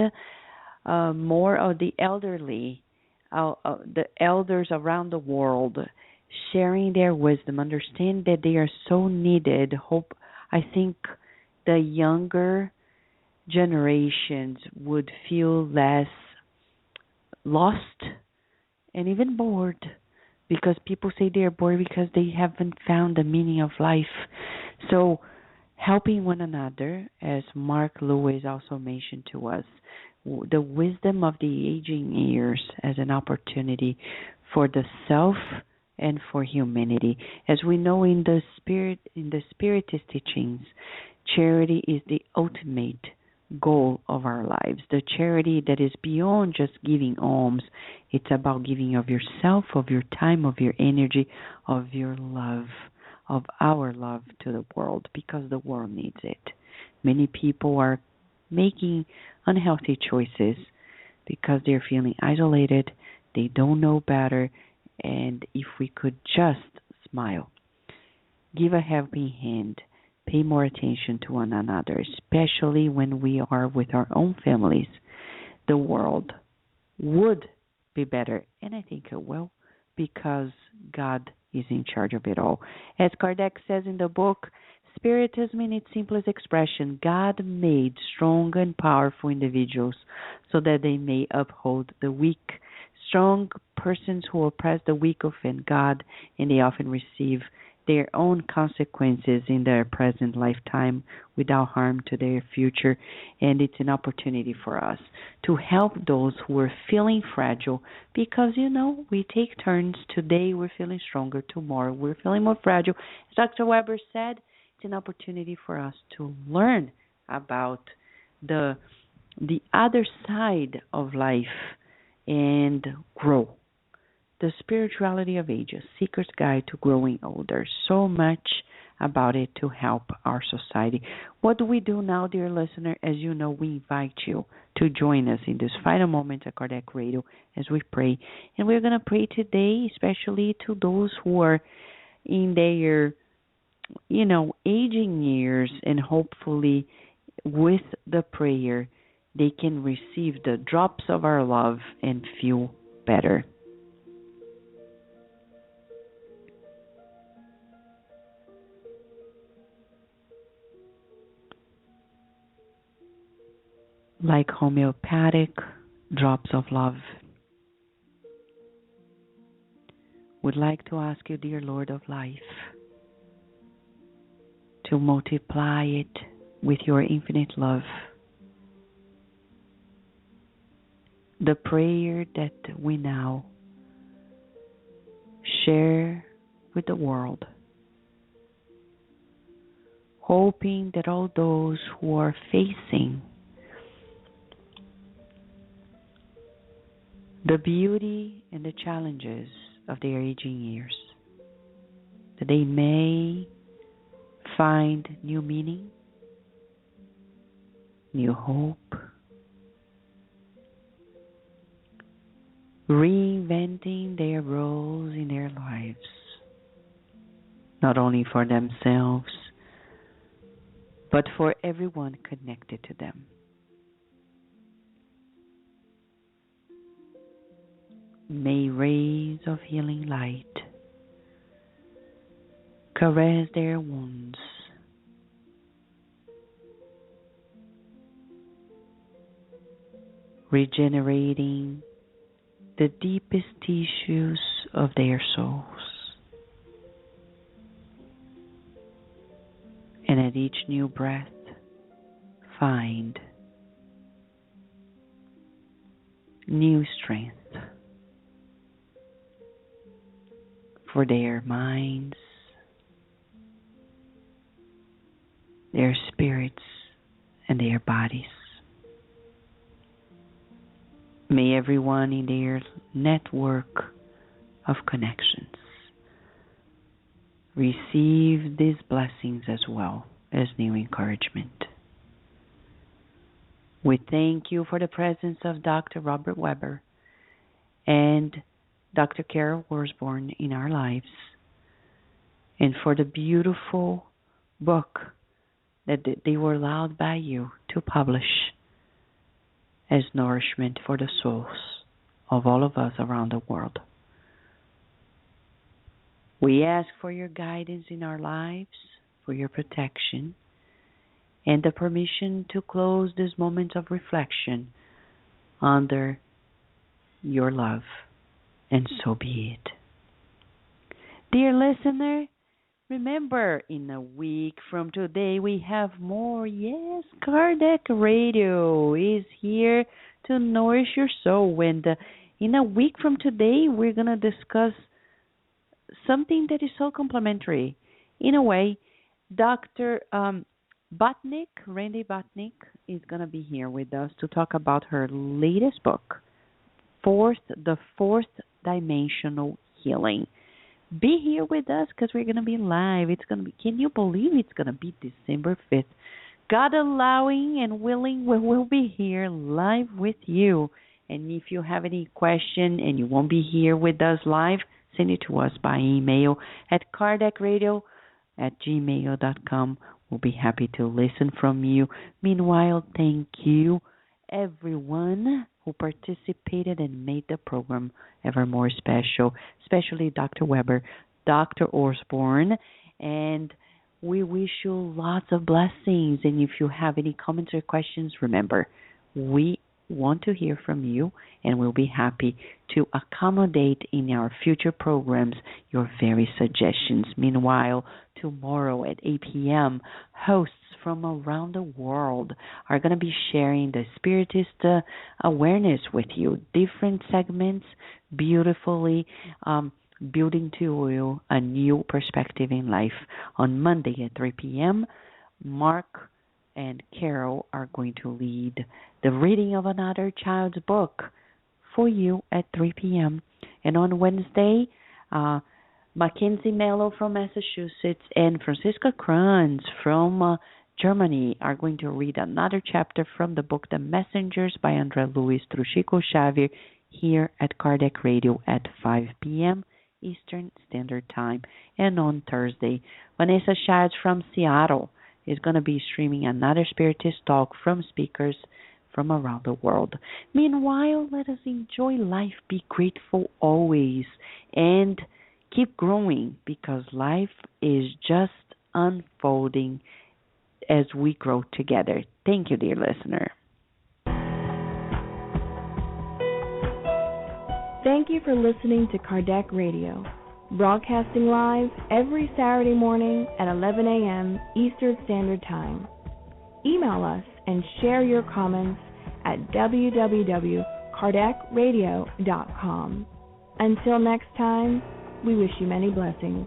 more of the elderly, the elders around the world sharing their wisdom, understand that they are so needed. I think the younger generations would feel less lost and even bored, because people say they are bored because they haven't found the meaning of life. So helping one another, as Mark Lewis also mentioned to us, the wisdom of the aging years as an opportunity for the self and for humanity. As we know in the Spiritist teachings, charity is the ultimate goal of our lives. The charity that is beyond just giving alms. It's about giving of yourself, of your time, of your energy, of your love, of our love to the world, because the world needs it. Many people are making unhealthy choices because they're feeling isolated, they don't know better, and if we could just smile, give a helping hand, pay more attention to one another, especially when we are with our own families, the world would be better. And I think it will, because God is in charge of it all. As Kardec says in the book, Spiritism in its simplest expression, God made strong and powerful individuals so that they may uphold the weak. Strong persons who oppress the weak offend God, and they often receive their own consequences in their present lifetime without harm to their future. And it's an opportunity for us to help those who are feeling fragile, because, we take turns. Today we're feeling stronger, tomorrow we're feeling more fragile. As Dr. Weber said, it's an opportunity for us to learn about the other side of life and grow. The Spirituality of Ages, Seeker's Guide to Growing Older. So much about it to help our society. What do we do now, dear listener? As you know, we invite you to join us in this final moment at Kardec Radio as we pray. And we're going to pray today, especially to those who are in their, aging years, and hopefully with the prayer, they can receive the drops of our love and feel better. Like homeopathic drops of love. Would like to ask you, dear Lord of life, to multiply it with your infinite love. The prayer that we now share with the world, hoping that all those who are facing the beauty and the challenges of their aging years, that they may find new meaning, new hope, reinventing their roles in their lives, not only for themselves, but for everyone connected to them. May rays of healing light caress their wounds, regenerating the deepest tissues of their souls. And at each new breath, find new strength for their minds, their spirits, and their bodies. May everyone in their network of connections receive these blessings as well as new encouragement. We thank you for the presence of Dr. Robert Weber and Dr. Carol Orsborn in our lives, and for the beautiful book that they were allowed by you to publish as nourishment for the souls of all of us around the world. We ask for your guidance in our lives, for your protection, and the permission to close this moment of reflection under your love, and so be it. Dear listener, remember, in a week from today we have more. Yes, Kardec Radio is here to nourish your soul. And in a week from today we're going to discuss something that is so complementary. In a way, Dr. Randy Botnick, is going to be here with us to talk about her latest book, The Fourth Dimensional Healing. Be here with us because we're going to be live. It's going to be, can you believe it's going to be December 5th? God allowing and willing, we will be here live with you. And if you have any question and you won't be here with us live, send it to us by email at kardecradio@gmail.com. We'll be happy to listen from you. Meanwhile, thank you, everyone who participated and made the program ever more special, especially Dr. Weber, Dr. Orsborn, and we wish you lots of blessings. And if you have any comments or questions, remember, we want to hear from you, and we'll be happy to accommodate in our future programs your very suggestions. Meanwhile, tomorrow at 8 p.m., hosts from around the world are going to be sharing the Spiritist awareness with you. Different segments, beautifully building to you a new perspective in life. On Monday at 3 p.m., Mark and Carol are going to lead the reading of another child's book for you at 3 p.m. And on Wednesday, Mackenzie Mello from Massachusetts and Franziska Kranz from Germany are going to read another chapter from the book The Messengers by André Luiz through Chico Xavier here at Kardec Radio at 5 p.m. Eastern Standard Time. And on Thursday, Vanessa Childs from Seattle is going to be streaming another Spiritist talk from speakers from around the world. Meanwhile, let us enjoy life, be grateful always, and keep growing, because life is just unfolding as we grow together. Thank you, dear listener. Thank you for listening to Kardec Radio, broadcasting live every Saturday morning at 11 a.m. Eastern Standard Time. Email us and share your comments at www.kardecradio.com. Until next time, we wish you many blessings.